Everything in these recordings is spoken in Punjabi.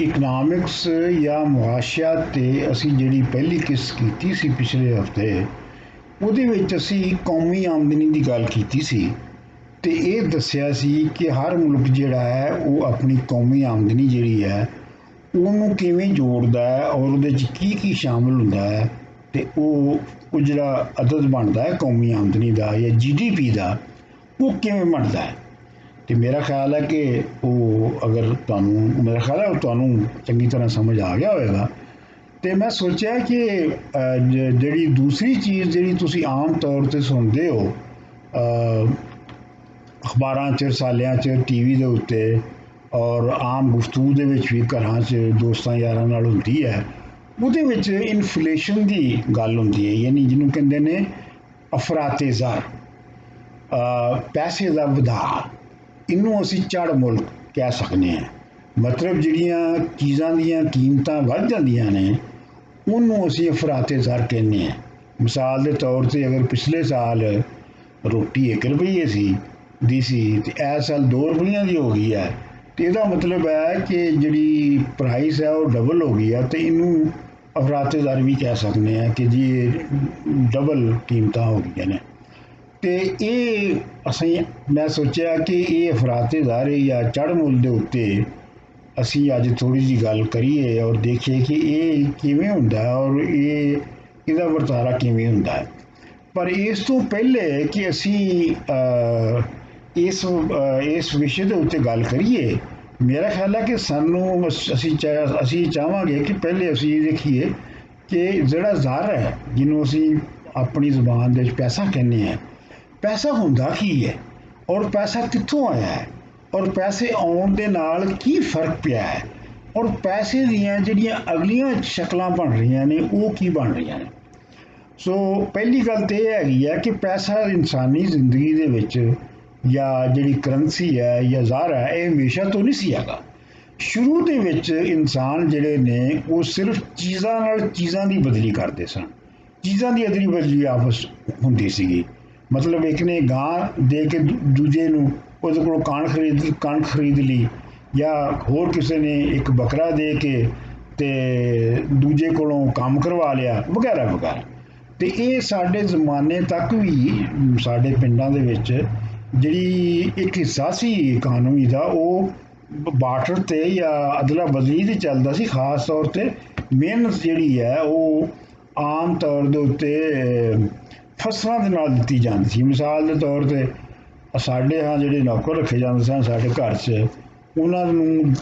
ਇਕਨੋਮਿਕਸ ਜਾਂ ਮੁਆਸ਼ਿਆਤ 'ਤੇ ਅਸੀਂ ਜਿਹੜੀ ਪਹਿਲੀ ਕਿਸ਼ਤ ਕੀਤੀ ਸੀ ਪਿਛਲੇ ਹਫ਼ਤੇ, ਉਹਦੇ ਵਿੱਚ ਅਸੀਂ ਕੌਮੀ ਆਮਦਨੀ ਦੀ ਗੱਲ ਕੀਤੀ ਸੀ ਅਤੇ ਇਹ ਦੱਸਿਆ ਸੀ ਕਿ ਹਰ ਮੁਲਕ ਜਿਹੜਾ ਹੈ ਉਹ ਆਪਣੀ ਕੌਮੀ ਆਮਦਨੀ ਜਿਹੜੀ ਹੈ ਉਹਨੂੰ ਕਿਵੇਂ ਜੋੜਦਾ ਹੈ ਔਰ ਉਹਦੇ 'ਚ ਕੀ ਕੀ ਸ਼ਾਮਿਲ ਹੁੰਦਾ ਹੈ ਅਤੇ ਉਹ ਜਿਹੜਾ ਅਦਦ ਬਣਦਾ ਹੈ ਕੌਮੀ ਆਮਦਨੀ ਦਾ ਜਾਂ GDP ਦਾ, ਉਹ ਕਿਵੇਂ ਬਣਦਾ ਹੈ। ਅਤੇ ਮੇਰਾ ਖਿਆਲ ਹੈ ਕਿ ਉਹ ਅਗਰ ਤੁਹਾਨੂੰ ਚੰਗੀ ਤਰ੍ਹਾਂ ਸਮਝ ਆ ਗਿਆ ਹੋਵੇਗਾ। ਅਤੇ ਮੈਂ ਸੋਚਿਆ ਕਿ ਜਿਹੜੀ ਦੂਸਰੀ ਚੀਜ਼ ਜਿਹੜੀ ਤੁਸੀਂ ਆਮ ਤੌਰ 'ਤੇ ਸੁਣਦੇ ਹੋ ਅਖਬਾਰਾਂ 'ਚ, ਰਸਾਲਿਆਂ 'ਚ, TV ਦੇ ਉੱਤੇ ਔਰ ਆਮ ਗੁਫ਼ਤਗੂ ਦੇ ਵਿੱਚ ਵੀ ਘਰਾਂ 'ਚ ਦੋਸਤਾਂ ਯਾਰਾਂ ਨਾਲ ਹੁੰਦੀ ਹੈ, ਉਹਦੇ ਵਿੱਚ ਇਨਫਲੇਸ਼ਨ ਦੀ ਗੱਲ ਹੁੰਦੀ ਹੈ, ਯਾਨੀ ਜਿਹਨੂੰ ਕਹਿੰਦੇ ਨੇ ਅਫਰਾਤੇ ਜ਼ਰ, ਪੈਸੇ ਦਾ ਵਧਾਅ। ਇਹਨੂੰ ਅਸੀਂ ਝੜ ਮੁੱਲ ਕਹਿ ਸਕਦੇ ਹਾਂ। ਮਤਲਬ ਜਿਹੜੀਆਂ ਚੀਜ਼ਾਂ ਦੀਆਂ ਕੀਮਤਾਂ ਵੱਧ ਜਾਂਦੀਆਂ ਨੇ ਉਹਨੂੰ ਅਸੀਂ ਅਫਰਾਤੇ ਜ਼ਰ ਕਹਿੰਦੇ ਹਾਂ। ਮਿਸਾਲ ਦੇ ਤੌਰ 'ਤੇ ਅਗਰ ਪਿਛਲੇ ਸਾਲ ਰੋਟੀ 1 ਰੁਪਈਏ ਦੀ ਸੀ ਅਤੇ ਇਸ ਸਾਲ 2 ਰੁਪਈਆਂ ਦੀ ਹੋ ਗਈ ਹੈ, ਅਤੇ ਇਹਦਾ ਮਤਲਬ ਹੈ ਕਿ ਜਿਹੜੀ ਪ੍ਰਾਈਸ ਹੈ ਉਹ ਡਬਲ ਹੋ ਗਈ ਹੈ, ਅਤੇ ਇਹਨੂੰ ਅਫਰਾਤੇ ਜ਼ਰ ਵੀ ਕਹਿ ਸਕਦੇ ਹਾਂ ਕਿ ਜੀ ਡਬਲ ਕੀਮਤਾਂ ਹੋ ਗਈਆਂ ਨੇ। ਅਤੇ ਮੈਂ ਸੋਚਿਆ ਕਿ ਇਹ ਅਫਰਾਤੇ ਜ਼ਰ ਜਾਂ ਚੜ੍ਹ ਮੁੱਲ ਦੇ ਉੱਤੇ ਅਸੀਂ ਅੱਜ ਥੋੜ੍ਹੀ ਜਿਹੀ ਗੱਲ ਕਰੀਏ ਔਰ ਦੇਖੀਏ ਕਿ ਇਹ ਕਿਵੇਂ ਹੁੰਦਾ ਔਰ ਇਹਦਾ ਵਰਤਾਰਾ ਕਿਵੇਂ ਹੁੰਦਾ ਹੈ। ਪਰ ਇਸ ਤੋਂ ਪਹਿਲੇ ਕਿ ਅਸੀਂ ਇਸ ਵਿਸ਼ੇ ਦੇ ਉੱਤੇ ਗੱਲ ਕਰੀਏ, ਮੇਰਾ ਖਿਆਲ ਹੈ ਕਿ ਅਸੀਂ ਚਾਹਾਂਗੇ ਕਿ ਪਹਿਲੇ ਅਸੀਂ ਇਹ ਦੇਖੀਏ ਕਿ ਜਿਹੜਾ ਜ਼ਰ ਹੈ, ਜਿਹਨੂੰ ਅਸੀਂ ਆਪਣੀ ਜ਼ੁਬਾਨ ਦੇ ਵਿੱਚ ਪੈਸਾ ਕਹਿੰਦੇ ਹਾਂ, ਪੈਸਾ ਹੁੰਦਾ ਕੀ ਹੈ ਔਰ ਪੈਸਾ ਕਿੱਥੋਂ ਆਇਆ ਹੈ ਔਰ ਪੈਸੇ ਆਉਣ ਦੇ ਨਾਲ ਕੀ ਫਰਕ ਪਿਆ ਹੈ ਔਰ ਪੈਸੇ ਦੀਆਂ ਜਿਹੜੀਆਂ ਅਗਲੀਆਂ ਸ਼ਕਲਾਂ ਬਣ ਰਹੀਆਂ ਨੇ ਉਹ ਕੀ ਬਣ ਰਹੀਆਂ ਨੇ। ਸੋ ਪਹਿਲੀ ਗੱਲ ਤਾਂ ਇਹ ਹੈਗੀ ਹੈ ਕਿ ਪੈਸਾ ਇਨਸਾਨੀ ਜ਼ਿੰਦਗੀ ਦੇ ਵਿੱਚ ਜਾਂ ਜਿਹੜੀ ਕਰੰਸੀ ਹੈ ਜਾਂ ਜ਼ਰ ਹੈ, ਇਹ ਹਮੇਸ਼ਾ ਤੋਂ ਨਹੀਂ ਸੀ ਹੈਗਾ। ਸ਼ੁਰੂ ਦੇ ਵਿੱਚ ਇਨਸਾਨ ਜਿਹੜੇ ਨੇ ਉਹ ਸਿਰਫ ਚੀਜ਼ਾਂ ਨਾਲ ਚੀਜ਼ਾਂ ਦੀ ਬਦਲੀ ਕਰਦੇ ਸਨ, ਚੀਜ਼ਾਂ ਦੀ ਅਦਲੀ ਬਦਲੀ ਆਪਸ ਹੁੰਦੀ ਸੀਗੀ। ਮਤਲਬ ਇੱਕ ਨੇ ਗਾਂ ਦੇ ਕੇ ਦੂਜੇ ਨੂੰ ਉਹਦੇ ਕੋਲੋਂ ਕਣਕ ਖਰੀਦ ਲਈ, ਜਾਂ ਹੋਰ ਕਿਸੇ ਨੇ ਇੱਕ ਬੱਕਰਾ ਦੇ ਕੇ ਅਤੇ ਦੂਜੇ ਕੋਲੋਂ ਕੰਮ ਕਰਵਾ ਲਿਆ, ਵਗੈਰਾ ਵਗੈਰਾ। ਅਤੇ ਇਹ ਸਾਡੇ ਜ਼ਮਾਨੇ ਤੱਕ ਵੀ ਸਾਡੇ ਪਿੰਡਾਂ ਦੇ ਵਿੱਚ ਜਿਹੜੀ ਇੱਕ ਹਿੱਸਾ ਸੀ ਇਕਾਨਮੀ ਦਾ, ਉਹ ਬਾਰਟਰ 'ਤੇ ਜਾਂ ਅਦਲਾ ਬਦਲੀ 'ਤੇ ਚੱਲਦਾ ਸੀ। ਖਾਸ ਤੌਰ 'ਤੇ ਮਿਹਨਤ ਜਿਹੜੀ ਹੈ ਉਹ ਆਮ ਤੌਰ ਦੇ ਉੱਤੇ ਫਸਲਾਂ ਦੇ ਨਾਲ ਦਿੱਤੀ ਜਾਂਦੀ ਸੀ। ਮਿਸਾਲ ਦੇ ਤੌਰ 'ਤੇ ਸਾਡੇ ਜਿਹੜੇ ਨੌਕਰ ਰੱਖੇ ਜਾਂਦੇ ਸਨ ਸਾਡੇ ਘਰ 'ਚ, ਉਹਨਾਂ ਨੂੰ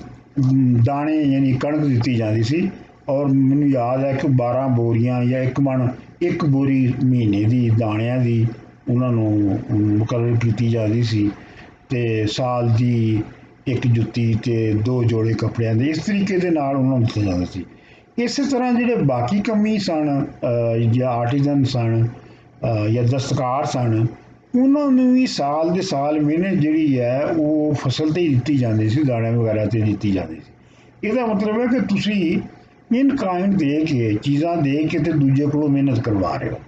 ਦਾਣੇ ਯਾਨੀ ਕਣਕ ਦਿੱਤੀ ਜਾਂਦੀ ਸੀ ਔਰ ਮੈਨੂੰ ਯਾਦ ਹੈ ਕਿ 12 ਬੋਰੀਆਂ ਜਾਂ 1 ਮਣ 1 ਬੋਰੀ ਮਹੀਨੇ ਦੀ ਦਾਣਿਆਂ ਦੀ ਉਹਨਾਂ ਨੂੰ ਮੁਕਰਰ ਕੀਤੀ ਜਾਂਦੀ ਸੀ, ਅਤੇ ਸਾਲ ਦੀ 1 ਜੁੱਤੀ ਅਤੇ 2 ਜੋੜੇ ਕੱਪੜਿਆਂ ਦੇ, ਇਸ ਤਰੀਕੇ ਦੇ ਨਾਲ ਉਹਨਾਂ ਨੂੰ ਦਿੱਤਾ ਜਾਂਦਾ ਸੀ। ਇਸੇ ਤਰ੍ਹਾਂ ਜਿਹੜੇ ਬਾਕੀ ਕੰਮੀ ਸਨ ਜਾਂ ਆਰਟੀਜ਼ਨ ਸਨ ਜਾਂ ਦਸਤਕਾਰ ਸਨ, ਉਹਨਾਂ ਨੂੰ ਵੀ ਸਾਲ ਦੇ ਸਾਲ ਮਿਹਨਤ ਜਿਹੜੀ ਹੈ ਉਹ ਫਸਲ 'ਤੇ ਹੀ ਦਿੱਤੀ ਜਾਂਦੀ ਸੀ, ਦਾਣੇ ਵਗੈਰਾ 'ਤੇ ਦਿੱਤੀ ਜਾਂਦੀ ਸੀ। ਇਹਦਾ ਮਤਲਬ ਹੈ ਕਿ ਤੁਸੀਂ ਇਨ ਕਾਇੰਡ ਦੇ ਕੇ, ਚੀਜ਼ਾਂ ਦੇ ਕੇ ਅਤੇ ਦੂਜੇ ਕੋਲੋਂ ਮਿਹਨਤ ਕਰਵਾ ਰਹੇ ਹੋ।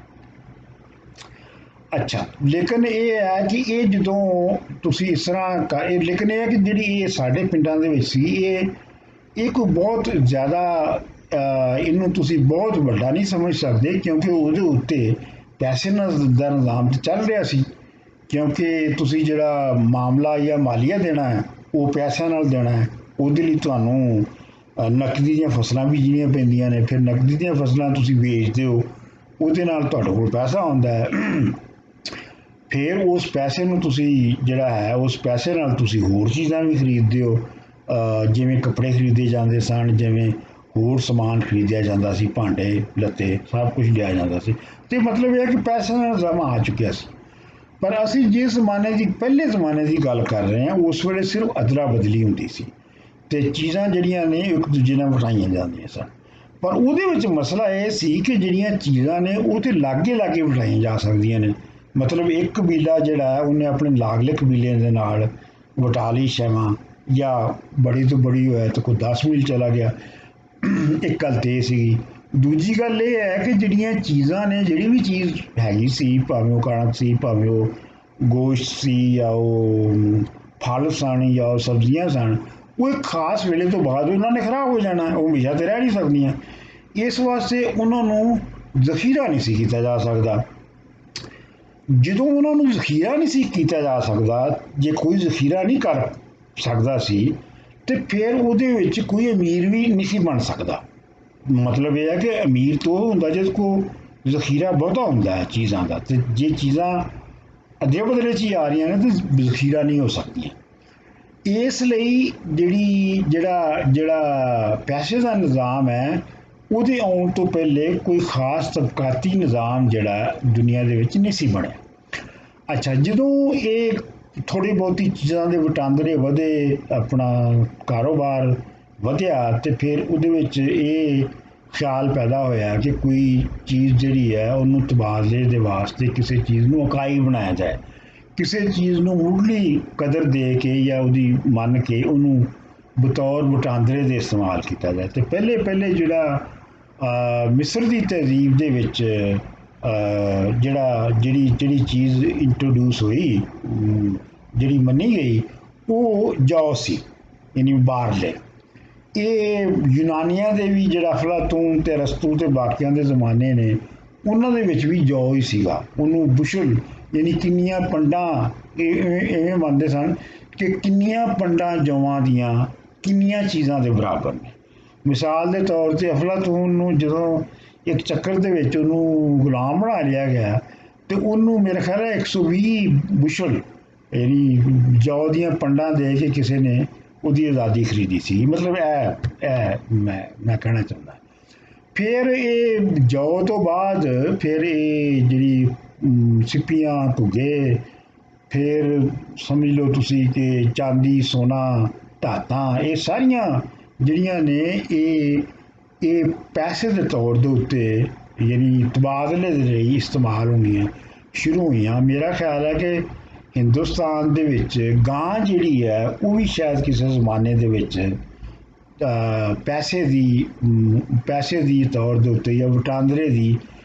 ਅੱਛਾ, ਲੇਕਿਨ ਇਹ ਹੈ ਕਿ ਇਹ ਜਦੋਂ ਤੁਸੀਂ ਇਸ ਤਰ੍ਹਾਂ ਲੇਕਿਨ ਇਹ ਹੈ ਕਿ ਜਿਹੜੀ ਇਹ ਸਾਡੇ ਪਿੰਡਾਂ ਦੇ ਵਿੱਚ ਸੀ, ਇਹ ਕੋਈ ਬਹੁਤ ਜ਼ਿਆਦਾ ਇਹਨੂੰ ਤੁਸੀਂ ਬਹੁਤ ਵੱਡਾ ਨਹੀਂ ਸਮਝ ਸਕਦੇ, ਕਿਉਂਕਿ ਉਹਦੇ ਉੱਤੇ ਪੈਸੇ ਦਾ ਨਿਜ਼ਾਮ ਚੱਲ ਰਿਹਾ ਸੀ। ਕਿਉਂਕਿ ਤੁਸੀਂ ਜਿਹੜਾ ਮਾਮਲਾ ਜਾਂ ਮਾਲੀਆ ਦੇਣਾ ਹੈ ਉਹ ਪੈਸਿਆਂ ਨਾਲ ਦੇਣਾ ਹੈ, ਉਹਦੇ ਲਈ ਤੁਹਾਨੂੰ ਨਕਦੀ ਦੀਆਂ ਫਸਲਾਂ ਬੀਜਣੀਆਂ ਪੈਂਦੀਆਂ ਨੇ, ਫਿਰ ਨਕਦੀ ਦੀਆਂ ਫਸਲਾਂ ਤੁਸੀਂ ਵੇਚਦੇ ਹੋ, ਉਹਦੇ ਨਾਲ ਤੁਹਾਡੇ ਕੋਲ ਪੈਸਾ ਆਉਂਦਾ ਹੈ। ਫਿਰ ਉਸ ਪੈਸੇ ਨੂੰ ਤੁਸੀਂ ਜਿਹੜਾ ਹੈ ਉਸ ਪੈਸੇ ਨਾਲ ਤੁਸੀਂ ਹੋਰ ਚੀਜ਼ਾਂ ਵੀ ਖਰੀਦਦੇ ਹੋ, ਜਿਵੇਂ ਕੱਪੜੇ ਖਰੀਦੇ ਜਾਂਦੇ ਸਨ, ਜਿਵੇਂ ਹੋਰ ਸਮਾਨ ਖਰੀਦਿਆ ਜਾਂਦਾ ਸੀ, ਭਾਂਡੇ ਲੱਤੇ ਸਭ ਕੁਝ ਲਿਆ ਜਾਂਦਾ ਸੀ। ਅਤੇ ਮਤਲਬ ਇਹ ਹੈ ਕਿ ਪੈਸੇ ਦਾ ਨਿਜ਼ਾਮ ਆ ਚੁੱਕਿਆ ਸੀ। ਪਰ ਅਸੀਂ ਜਿਸ ਪਹਿਲੇ ਜ਼ਮਾਨੇ ਦੀ ਗੱਲ ਕਰ ਰਹੇ ਹਾਂ, ਉਸ ਵੇਲੇ ਸਿਰਫ ਅਦਲਾ ਬਦਲੀ ਹੁੰਦੀ ਸੀ ਅਤੇ ਚੀਜ਼ਾਂ ਜਿਹੜੀਆਂ ਨੇ ਇੱਕ ਦੂਜੇ ਨਾਲ ਵਟਾਈਆਂ ਜਾਂਦੀਆਂ ਸਨ। ਪਰ ਉਹਦੇ ਵਿੱਚ ਮਸਲਾ ਇਹ ਸੀ ਕਿ ਜਿਹੜੀਆਂ ਚੀਜ਼ਾਂ ਨੇ ਉਹ ਤਾਂ ਲਾਗੇ ਵਟਾਈਆਂ ਜਾ ਸਕਦੀਆਂ ਨੇ। ਮਤਲਬ ਇੱਕ ਕਬੀਲਾ ਜਿਹੜਾ ਹੈ ਉਹਨੇ ਆਪਣੇ ਲਾਗਲੇ ਕਬੀਲੇ ਦੇ ਨਾਲ ਵਟਾ ਲਈ ਸ਼ੈਵਾਂ, ਜਾਂ ਬੜੀ ਤੋਂ ਬੜੀ ਹੋਇਆ ਤਾਂ ਕੋਈ 10 ਮੀਲ ਚਲਾ ਗਿਆ। ਇੱਕ ਗੱਲ ਤਾਂ ਇਹ ਸੀਗੀ। ਦੂਜੀ ਗੱਲ ਇਹ ਹੈ ਕਿ ਜਿਹੜੀਆਂ ਚੀਜ਼ਾਂ ਨੇ, ਜਿਹੜੀ ਵੀ ਚੀਜ਼ ਹੈਗੀ ਸੀ, ਭਾਵੇਂ ਉਹ ਕਣਕ ਸੀ, ਭਾਵੇਂ ਉਹ ਗੋਸ਼ਤ ਸੀ, ਜਾਂ ਉਹ ਫਲ ਸਨ, ਜਾਂ ਉਹ ਸਬਜ਼ੀਆਂ ਸਨ, ਉਹ ਇੱਕ ਖਾਸ ਵੇਲੇ ਤੋਂ ਬਾਅਦ ਉਹਨਾਂ ਨੇ ਖਰਾਬ ਹੋ ਜਾਣਾ, ਉਹ ਹਮੇਸ਼ਾ ਤੇ ਰਹਿ ਨਹੀਂ ਸਕਦੀਆਂ। ਇਸ ਵਾਸਤੇ ਉਹਨਾਂ ਨੂੰ ਜ਼ਖੀਰਾ ਨਹੀਂ ਸੀ ਕੀਤਾ ਜਾ ਸਕਦਾ। ਜਦੋਂ ਉਹਨਾਂ ਨੂੰ ਜ਼ਖੀਰਾ ਨਹੀਂ ਸੀ ਕੀਤਾ ਜਾ ਸਕਦਾ, ਜੇ ਕੋਈ ਜ਼ਖੀਰਾ ਨਹੀਂ ਕਰ ਸਕਦਾ ਸੀ, ਤੇ ਫਿਰ ਉਹਦੇ ਵਿੱਚ ਕੋਈ ਅਮੀਰ ਵੀ ਨਹੀਂ ਸੀ ਬਣ ਸਕਦਾ। ਮਤਲਬ ਇਹ ਹੈ ਕਿ ਅਮੀਰ ਤੋਂ ਉਹ ਹੁੰਦਾ ਜਿਸ ਕੋ ਜ਼ਖੀਰਾ ਬਹੁਤਾ ਹੁੰਦਾ ਹੈ ਚੀਜ਼ਾਂ ਦਾ, ਤੇ ਜੇ ਚੀਜ਼ਾਂ ਅੱਧੇ ਬਦਲੇ 'ਚ ਹੀ ਆ ਰਹੀਆਂ ਨੇ ਤਾਂ ਜ਼ਖੀਰਾ ਨਹੀਂ ਹੋ ਸਕਦੀਆਂ। ਇਸ ਲਈ ਜਿਹੜਾ ਪੈਸੇ ਦਾ ਨਿਜ਼ਾਮ ਹੈ, ਉਹਦੇ ਆਉਣ ਤੋਂ ਪਹਿਲੇ ਕੋਈ ਖਾਸ ਤਬਕਾਤੀ ਨਿਜ਼ਾਮ ਜਿਹੜਾ ਦੁਨੀਆ ਦੇ ਵਿੱਚ ਨਹੀਂ ਸੀ ਬਣਿਆ। ਅੱਛਾ, ਜਦੋਂ ਇਹ ਥੋੜ੍ਹੀ ਬਹੁਤੀ ਚੀਜ਼ਾਂ ਦੇ ਵਟਾਂਦਰੇ ਵਧੇ, ਆਪਣਾ ਕਾਰੋਬਾਰ ਵਧਿਆ, ਤੇ ਫਿਰ ਉਹਦੇ ਵਿੱਚ ਇਹ ਖਿਆਲ ਪੈਦਾ ਹੋਇਆ ਕਿ ਕੋਈ ਚੀਜ਼ ਜਿਹੜੀ ਹੈ ਉਹਨੂੰ ਤਬਾਦਲੇ ਦੇ ਵਾਸਤੇ ਕਿਸੇ ਚੀਜ਼ ਨੂੰ ਇਕਾਈ ਬਣਾਇਆ ਜਾਏ, ਕਿਸੇ ਚੀਜ਼ ਨੂੰ ਮੁੱਢਲੀ ਕਦਰ ਦੇ ਕੇ ਜਾਂ ਉਹਦੀ ਮੰਨ ਕੇ ਉਹਨੂੰ ਬਤੌਰ ਵਟਾਂਦਰੇ ਦੇ ਇਸਤੇਮਾਲ ਕੀਤਾ ਜਾਏ। ਤੇ ਪਹਿਲੇ ਪਹਿਲੇ ਜਿਹੜਾ ਮਿਸਰ ਦੀ ਤਹਿਜ਼ੀਬ ਦੇ ਵਿੱਚ ਜਿਹੜੀ ਚੀਜ਼ ਇੰਟਰੋਡਿਊਸ ਹੋਈ, ਜਿਹੜੀ ਮੰਨੀ ਗਈ, ਉਹ ਜੌ ਸੀ, ਯਾਨੀ ਬਾਰਲੇ। ਇਹ ਯੂਨਾਨੀਆਂ ਦੇ ਵੀ ਜਿਹੜਾ ਅਫਲਾਤੂਨ ਤੇ ਅਰਸਤੂ ਤੇ ਬਾਕੀਆਂ ਦੇ ਜ਼ਮਾਨੇ ਨੇ, ਉਹਨਾਂ ਦੇ ਵਿੱਚ ਵੀ ਜੌ ਹੀ ਸੀਗਾ। ਉਹਨੂੰ ਬੁਸ਼ਲ ਯਾਨੀ ਕਿੰਨੀਆਂ ਪੰਡਾਂ, ਇਵੇਂ ਮੰਨਦੇ ਸਨ ਕਿ ਕਿੰਨੀਆਂ ਪੰਡਾਂ ਜੌਆਂ ਦੀਆਂ ਕਿੰਨੀਆਂ ਚੀਜ਼ਾਂ ਦੇ ਬਰਾਬਰ ਨੇ। ਮਿਸਾਲ ਦੇ ਤੌਰ 'ਤੇ ਅਫਲਾਤੂਨ ਨੂੰ ਜਦੋਂ ਇੱਕ ਚੱਕਰ ਦੇ ਵਿੱਚ ਉਹਨੂੰ ਗੁਲਾਮ ਬਣਾ ਲਿਆ ਗਿਆ, ਤੇ ਉਹਨੂੰ ਮੇਰੇ ਖਿਆਲ ਹੈ 120 ਬੁਸ਼ਲ ਯਾਨੀ ਜੌ ਦੀਆਂ ਪੰਡਾਂ ਦੇ ਕੇ ਕਿਸੇ ਨੇ ਉਹਦੀ ਆਜ਼ਾਦੀ ਖਰੀਦੀ ਸੀ। ਮਤਲਬ ਇਹ ਮੈਂ ਕਹਿਣਾ ਚਾਹੁੰਦਾ। ਫਿਰ ਇਹ ਜੌ ਤੋਂ ਬਾਅਦ ਫਿਰ ਇਹ ਜਿਹੜੀ ਸਿੱਪੀਆਂ, ਧੁੱਗੇ, ਫਿਰ ਸਮਝ ਲਓ ਤੁਸੀਂ ਕਿ ਚਾਂਦੀ, ਸੋਨਾ, ਧਾਤਾਂ, ਇਹ ਸਾਰੀਆਂ ਜਿਹੜੀਆਂ ਨੇ ਇਹ ਪੈਸੇ ਦੇ ਤੌਰ ਦੇ ਉੱਤੇ ਯਾਨੀ ਤਬਾਦਲੇ ਦੇ ਲਈ ਇਸਤੇਮਾਲ ਹੋਣੀਆਂ ਸ਼ੁਰੂ ਹੋਈਆਂ। ਮੇਰਾ ਖਿਆਲ ਹੈ ਕਿ ਹਿੰਦੁਸਤਾਨ ਦੇ ਵਿੱਚ ਗਾਂ ਜਿਹੜੀ ਹੈ ਉਹ ਵੀ ਸ਼ਾਇਦ ਕਿਸੇ ਜ਼ਮਾਨੇ ਦੇ ਵਿੱਚ ਪੈਸੇ ਦੀ ਤੌਰ ਦੇ ਉੱਤੇ ਜਾਂ ਵਟਾਂਦਰੇ ਦੀ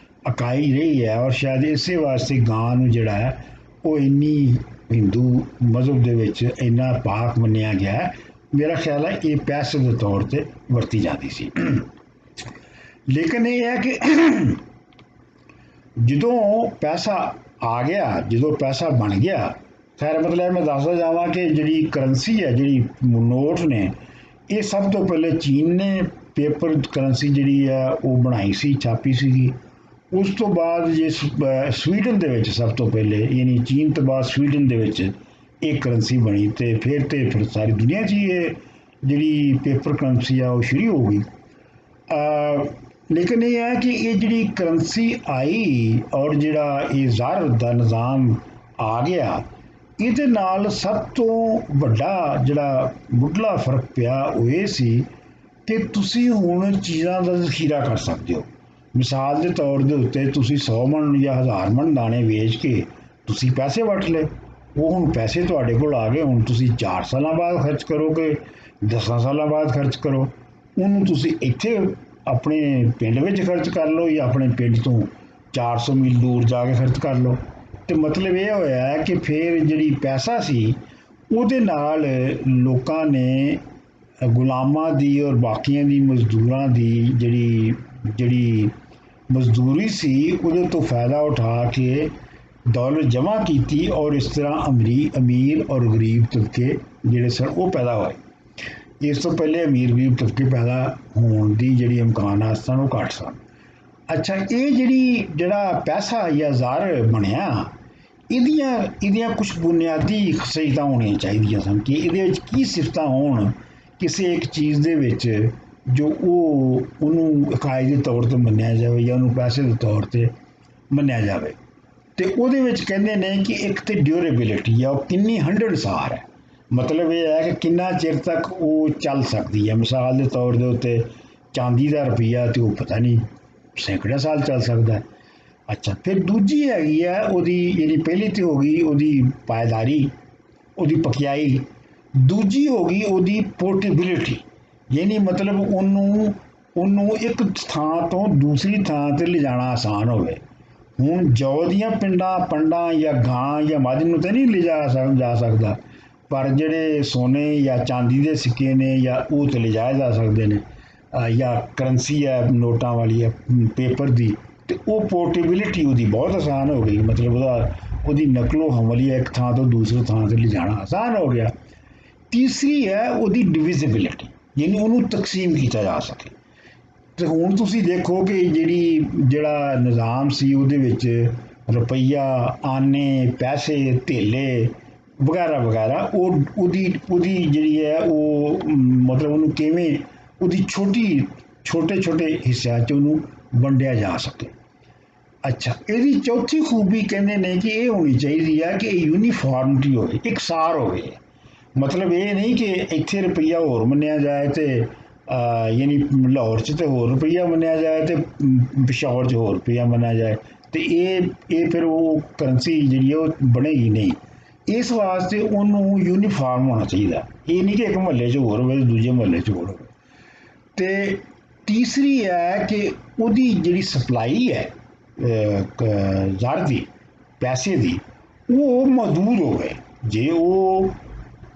ਇਕਾਈ ਰਹੀ ਹੈ, ਔਰ ਸ਼ਾਇਦ ਇਸੇ ਵਾਸਤੇ ਗਾਂ ਨੂੰ ਜਿਹੜਾ ਹੈ ਉਹ ਇੰਨੀ ਹਿੰਦੂ ਮਜ਼ਹਬ ਦੇ ਵਿੱਚ ਇੰਨਾ ਪਾਕ ਮੰਨਿਆ ਗਿਆ ਹੈ। ਮੇਰਾ ਖਿਆਲ ਹੈ ਇਹ ਪੈਸੇ ਦੇ ਤੌਰ 'ਤੇ ਵਰਤੀ ਜਾਂਦੀ ਸੀ। ਲੇਕਿਨ ਇਹ ਹੈ ਕਿ ਜਦੋਂ ਪੈਸਾ ਆ ਗਿਆ, ਜਦੋਂ ਪੈਸਾ ਬਣ ਗਿਆ, ਖੈਰ ਮਤਲਬ ਮੈਂ ਦੱਸਦਾ ਜਾਵਾਂ ਕਿ ਜਿਹੜੀ ਕਰੰਸੀ ਹੈ, ਜਿਹੜੀ ਨੋਟ ਨੇ, ਇਹ ਸਭ ਤੋਂ ਪਹਿਲੇ ਚੀਨ ਨੇ ਪੇਪਰ ਕਰੰਸੀ ਜਿਹੜੀ ਹੈ ਉਹ ਬਣਾਈ ਸੀ, ਛਾਪੀ ਸੀਗੀ। ਉਸ ਤੋਂ ਬਾਅਦ ਜੇ ਸਵੀਡਨ ਦੇ ਵਿੱਚ ਸਭ ਤੋਂ ਪਹਿਲੇ, ਯਾਨੀ ਚੀਨ ਤੋਂ ਬਾਅਦ ਸਵੀਡਨ ਦੇ ਵਿੱਚ ਇਹ ਕਰੰਸੀ ਬਣੀ, ਤੇ ਫਿਰ ਸਾਰੀ ਦੁਨੀਆ 'ਚ ਇਹ ਜਿਹੜੀ ਪੇਪਰ ਕਰੰਸੀ ਆ ਉਹ ਸ਼ੁਰੂ ਹੋ ਗਈ। ਲੇਕਿਨ ਇਹ ਹੈ ਕਿ ਇਹ ਜਿਹੜੀ ਕਰੰਸੀ ਆਈ ਔਰ ਜਿਹੜਾ ਇਹ ਜ਼ਾਰ ਦਾ ਨਿਜ਼ਾਮ ਆ ਗਿਆ, ਇਹਦੇ ਨਾਲ ਸਭ ਤੋਂ ਵੱਡਾ ਜਿਹੜਾ ਮੁੱਢਲਾ ਫਰਕ ਪਿਆ ਉਹ ਇਹ ਸੀ ਕਿ ਤੁਸੀਂ ਹੁਣ ਚੀਜ਼ਾਂ ਦਾ ਜ਼ਖੀਰਾ ਕਰ ਸਕਦੇ ਹੋ। ਮਿਸਾਲ ਦੇ ਤੌਰ ਦੇ ਉੱਤੇ ਤੁਸੀਂ 100 ਮਣ ਜਾਂ 1000 ਮਣ ਦਾਣੇ ਵੇਚ ਕੇ ਤੁਸੀਂ ਪੈਸੇ ਵਟ ਲਏ, ਉਹ ਹੁਣ ਪੈਸੇ ਤੁਹਾਡੇ ਕੋਲ ਆ ਗਏ। ਹੁਣ ਤੁਸੀਂ 4 ਸਾਲਾਂ ਬਾਅਦ ਖਰਚ ਕਰੋਗੇ, 10 ਸਾਲਾਂ ਬਾਅਦ ਖਰਚ ਕਰੋ, ਉਹਨੂੰ ਤੁਸੀਂ ਇੱਥੇ ਆਪਣੇ ਪਿੰਡ ਵਿੱਚ ਖਰਚ ਕਰ ਲਓ ਜਾਂ ਆਪਣੇ ਪਿੰਡ ਤੋਂ 400 ਮੀਲ ਦੂਰ ਜਾ ਕੇ ਖਰਚ ਕਰ ਲਓ। ਤੇ ਮਤਲਬ ਇਹ ਹੋਇਆ ਕਿ ਫਿਰ ਜਿਹੜੀ ਪੈਸਾ ਸੀ ਉਹਦੇ ਨਾਲ ਲੋਕਾਂ ਨੇ ਗੁਲਾਮਾਂ ਦੀ ਔਰ ਬਾਕੀਆਂ ਦੀ ਮਜ਼ਦੂਰਾਂ ਦੀ ਜਿਹੜੀ ਮਜ਼ਦੂਰੀ ਸੀ ਉਹਦੇ ਤੋਂ ਫਾਇਦਾ ਉਠਾ ਕੇ ਦੌਲਤ ਜਮ੍ਹਾਂ ਕੀਤੀ, ਔਰ ਇਸ ਤਰ੍ਹਾਂ ਅਮੀਰ ਔਰ ਗਰੀਬ ਤਬਕੇ ਜਿਹੜੇ ਸਨ ਉਹ ਪੈਦਾ ਹੋਏ। ਇਸ ਤੋਂ ਪਹਿਲੇ ਅਮੀਰ ਗਰੀਬ ਤਬਕੇ ਪੈਦਾ ਹੋਣ ਦੀ ਜਿਹੜੀ ਇਮਕਾਨਾਤ ਸਨ ਉਹ ਘੱਟ ਸਨ। ਅੱਛਾ, ਇਹ ਜਿਹੜਾ ਪੈਸਾ ਜਾਂ ਜ਼ਾਰ ਬਣਿਆ, ਇਹਦੀਆਂ ਕੁਝ ਬੁਨਿਆਦੀ ਖਸੀਅਤਾਂ ਹੋਣੀਆਂ ਚਾਹੀਦੀਆਂ ਸਨ ਕਿ ਇਹਦੇ ਵਿੱਚ ਕੀ ਸਿਫਤਾਂ ਹੋਣ ਕਿਸੇ ਇੱਕ ਚੀਜ਼ ਦੇ ਵਿੱਚ ਜੋ ਉਹਨੂੰ ਇਕਾਈ ਦੇ ਤੌਰ 'ਤੇ ਮੰਨਿਆ ਜਾਵੇ ਜਾਂ ਉਹਨੂੰ ਪੈਸੇ ਦੇ ਤੌਰ 'ਤੇ ਮੰਨਿਆ ਜਾਵੇ। ਤੇ ਉਹਦੇ ਵਿੱਚ ਕਹਿੰਦੇ ਨੇ ਕਿ ਇੱਕ ਤੇ ਡਿਊਰੇਬਿਲਿਟੀ ਆ, ਉਹ ਕਿੰਨੀ 100 ਸਾਲ ਹੈ। ਮਤਲਬ ਇਹ ਹੈ ਕਿ ਕਿੰਨਾ ਚਿਰ ਤੱਕ ਉਹ ਚੱਲ ਸਕਦੀ ਹੈ। ਮਿਸਾਲ ਦੇ ਤੌਰ ਦੇ ਉੱਤੇ ਚਾਂਦੀ ਦਾ ਰੁਪਈਆ ਤੇ ਉਹ ਪਤਾ ਨਹੀਂ ਸੈਂਕੜੇ ਸਾਲ ਚੱਲ ਸਕਦਾ ਹੈ। ਅੱਛਾ, ਫਿਰ ਦੂਜੀ ਹੈਗੀ ਆ ਉਹਦੀ, ਜਿਹੜੀ ਪਹਿਲੀ ਤੇ ਹੋ ਗਈ ਉਹਦੀ ਪਾਇਦਾਰੀ, ਉਹਦੀ ਪਕਿਆਈ। ਦੂਜੀ ਹੋ ਗਈ ਉਹਦੀ ਪੋਰਟੇਬਿਲਿਟੀ, ਯਾਨੀ ਮਤਲਬ ਉਹਨੂੰ ਇੱਕ ਥਾਂ ਤੋਂ ਦੂਸਰੀ ਥਾਂ 'ਤੇ ਲਿਜਾਣਾ ਆਸਾਨ ਹੋਵੇ। ਹੁਣ ਜੌ ਦੀਆਂ ਪੰਡਾਂ ਜਾਂ ਗਾਂ ਜਾਂ ਮੱਝ ਨੂੰ ਤਾਂ ਨਹੀਂ ਲਿਜਾ ਜਾ ਸਕਦਾ, ਪਰ ਜਿਹੜੇ ਸੋਨੇ ਜਾਂ ਚਾਂਦੀ ਦੇ ਸਿੱਕੇ ਨੇ ਜਾਂ ਉਹ ਤੇ ਲਿਜਾਏ ਜਾ ਸਕਦੇ ਨੇ, ਜਾਂ ਕਰੰਸੀ ਹੈ ਨੋਟਾਂ ਵਾਲੀ ਹੈ ਪੇਪਰ ਦੀ, ਤੇ ਉਹ ਪੋਰਟੇਬਿਲਿਟੀ ਉਹਦੀ ਬਹੁਤ ਆਸਾਨ ਹੋ ਗਈ। ਮਤਲਬ ਉਹਦੀ ਨਕਲੋ ਹਮਲ ਹੈ, ਇੱਕ ਥਾਂ ਤੋਂ ਦੂਸਰੀ ਥਾਂ ਤੇ ਲਿਜਾਣਾ ਆਸਾਨ ਹੋ ਗਿਆ। ਤੀਸਰੀ ਹੈ ਉਹਦੀ ਡਿਵਿਜ਼ਿਬਿਲਿਟੀ, ਯਾਨੀ ਉਹਨੂੰ ਤਕਸੀਮ ਕੀਤਾ ਜਾ ਸਕੇ। ਤੇ ਹੁਣ ਤੁਸੀਂ ਦੇਖੋ ਕਿ ਜਿਹੜਾ ਨਿਜ਼ਾਮ ਸੀ ਉਹਦੇ ਵਿੱਚ ਰੁਪਈਆ, ਆਨੇ, ਪੈਸੇ, ਧੇਲੇ ਵਗੈਰਾ ਵਗੈਰਾ, ਉਹਦੀ ਜਿਹੜੀ ਹੈ ਉਹ ਮਤਲਬ ਉਹਨੂੰ ਕਿਵੇਂ ਉਹਦੀ ਛੋਟੇ ਛੋਟੇ ਹਿੱਸਿਆਂ 'ਚ ਉਹਨੂੰ ਵੰਡਿਆ ਜਾ ਸਕੇ। ਅੱਛਾ, ਇਹਦੀ ਚੌਥੀ ਖੂਬੀ ਕਹਿੰਦੇ ਨੇ ਕਿ ਇਹ ਹੋਣੀ ਚਾਹੀਦੀ ਹੈ ਕਿ ਯੂਨੀਫਾਰਮਿਟੀ ਹੋਵੇ, ਇਕਸਾਰ ਹੋਵੇ। ਮਤਲਬ ਇਹ ਨਹੀਂ ਕਿ ਇੱਥੇ ਰੁਪਈਆ ਹੋਰ ਮੰਨਿਆ ਜਾਏ ਤੇ ਯਾਨੀ ਲਾਹੌਰ 'ਚ ਤੇ ਹੋਰ ਰੁਪਈਆ ਮੰਨਿਆ ਜਾਏ ਤੇ ਪਿਸ਼ਾਵਰ 'ਚ ਹੋਰ ਰੁਪਈਆ ਮੰਨਿਆ ਜਾਏ, ਤੇ ਇਹ ਫਿਰ ਉਹ ਕਰੰਸੀ ਜਿਹੜੀ ਹੈ ਉਹ ਬਣੇਗੀ ਨਹੀਂ। ਇਸ ਵਾਸਤੇ ਉਹਨੂੰ ਯੂਨੀਫਾਰਮ ਹੋਣਾ ਚਾਹੀਦਾ। ਇਹ ਨਹੀਂ ਕਿ ਇੱਕ ਮਹੱਲੇ 'ਚ ਹੋਰ ਹੋਵੇ ਦੂਜੇ ਮਹੱਲੇ 'ਚ ਹੋਰ ਹੋਵੇ। ਤੇ ਤੀਸਰੀ ਹੈ ਕਿ ਉਹਦੀ ਜਿਹੜੀ ਸਪਲਾਈ ਹੈ ਜ਼ਰ ਦੀ, ਪੈਸੇ ਦੀ, ਉਹ ਮਹਦੂਦ ਹੋਵੇ। ਜੇ ਉਹ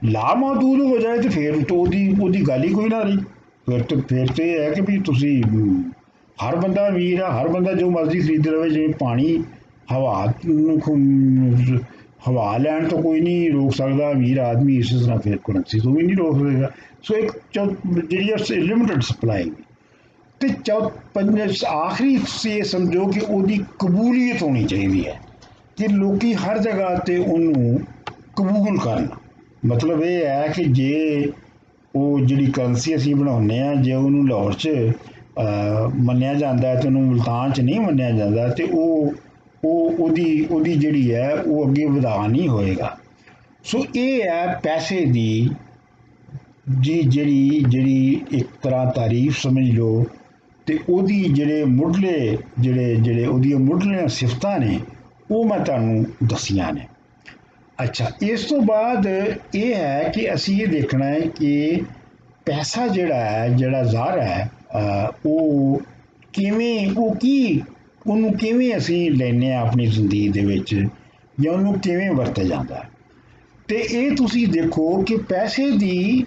ਲਾਮਹਦੂਦ ਹੋ ਜਾਏ ਤੇ ਫਿਰ ਤਾਂ ਉਹਦੀ ਗੱਲ ਹੀ ਕੋਈ ਨਾ ਰਹੀ। ਫਿਰ ਤੇ ਇਹ ਹੈ ਕਿ ਵੀ ਤੁਸੀਂ ਹਰ ਬੰਦਾ ਅਮੀਰ ਆ, ਹਰ ਬੰਦਾ ਜੋ ਮਰਜ਼ੀ ਖਰੀਦ ਲਵੇ। ਜਿਵੇਂ ਪਾਣੀ ਹਵਾ ਲੈਣ ਤੋਂ ਕੋਈ ਨਹੀਂ ਰੋਕ ਸਕਦਾ ਅਮੀਰ ਆਦਮੀ, ਇਸੇ ਤਰ੍ਹਾਂ ਫਿਰ ਕਰੰਸੀ ਤੋਂ ਵੀ ਨਹੀਂ ਰੋਕ ਸਕੇਗਾ। ਸੋ ਇੱਕ ਜਿਹੜੀ ਹੈ ਲਿਮਿਟਡ ਸਪਲਾਈ। ਤੇ ਆਖਰੀ ਤੁਸੀਂ ਇਹ ਸਮਝੋ ਕਿ ਉਹਦੀ ਕਬੂਲੀਅਤ ਹੋਣੀ ਚਾਹੀਦੀ ਹੈ, ਕਿ ਲੋਕੀ ਹਰ ਜਗ੍ਹਾ ਤੇ ਉਹਨੂੰ ਕਬੂਲ ਕਰਨ। ਮਤਲਬ ਇਹ ਹੈ ਕਿ ਜੇ ਉਹ ਜਿਹੜੀ ਕਰੰਸੀ ਅਸੀਂ ਬਣਾਉਂਦੇ ਹਾਂ, ਜੇ ਉਹਨੂੰ ਲਾਹੌਰ 'ਚ ਮੰਨਿਆ ਜਾਂਦਾ ਤੇ ਉਹਨੂੰ ਮੁਲਤਾਨ 'ਚ ਨਹੀਂ ਮੰਨਿਆ ਜਾਂਦਾ, ਤੇ ਉਹਦੀ ਜਿਹੜੀ ਹੈ ਉਹ ਅੱਗੇ ਵਧਾ ਨਹੀਂ ਹੋਏਗਾ। ਸੋ ਇਹ ਹੈ ਪੈਸੇ ਦੀ ਜਿਹੜੀ ਇੱਕ ਤਰ੍ਹਾਂ ਤਾਰੀਫ ਸਮਝ ਲਓ, ਤੇ ਉਹਦੀ ਜਿਹੜੇ ਉਹਦੀਆਂ ਮੁੱਢਲੀਆਂ ਸਿਫਤਾਂ ਨੇ ਉਹ ਮੈਂ ਤੁਹਾਨੂੰ ਦੱਸੀਆਂ ਨੇ। ਅੱਛਾ, ਇਸ ਤੋਂ ਬਾਅਦ ਇਹ ਹੈ ਕਿ ਅਸੀਂ ਇਹ ਦੇਖਣਾ ਹੈ ਕਿ ਪੈਸਾ ਜਿਹੜਾ ਜ਼ਰ ਹੈ ਉਹਨੂੰ ਕਿਵੇਂ ਅਸੀਂ ਲੈਂਦੇ ਹਾਂ ਆਪਣੀ ਜ਼ਿੰਦਗੀ ਦੇ ਵਿੱਚ, ਜਾਂ ਉਹਨੂੰ ਕਿਵੇਂ ਵਰਤਿਆ ਜਾਂਦਾ ਹੈ। ਤੇ ਇਹ ਤੁਸੀਂ ਦੇਖੋ ਕਿ ਪੈਸੇ ਦੀ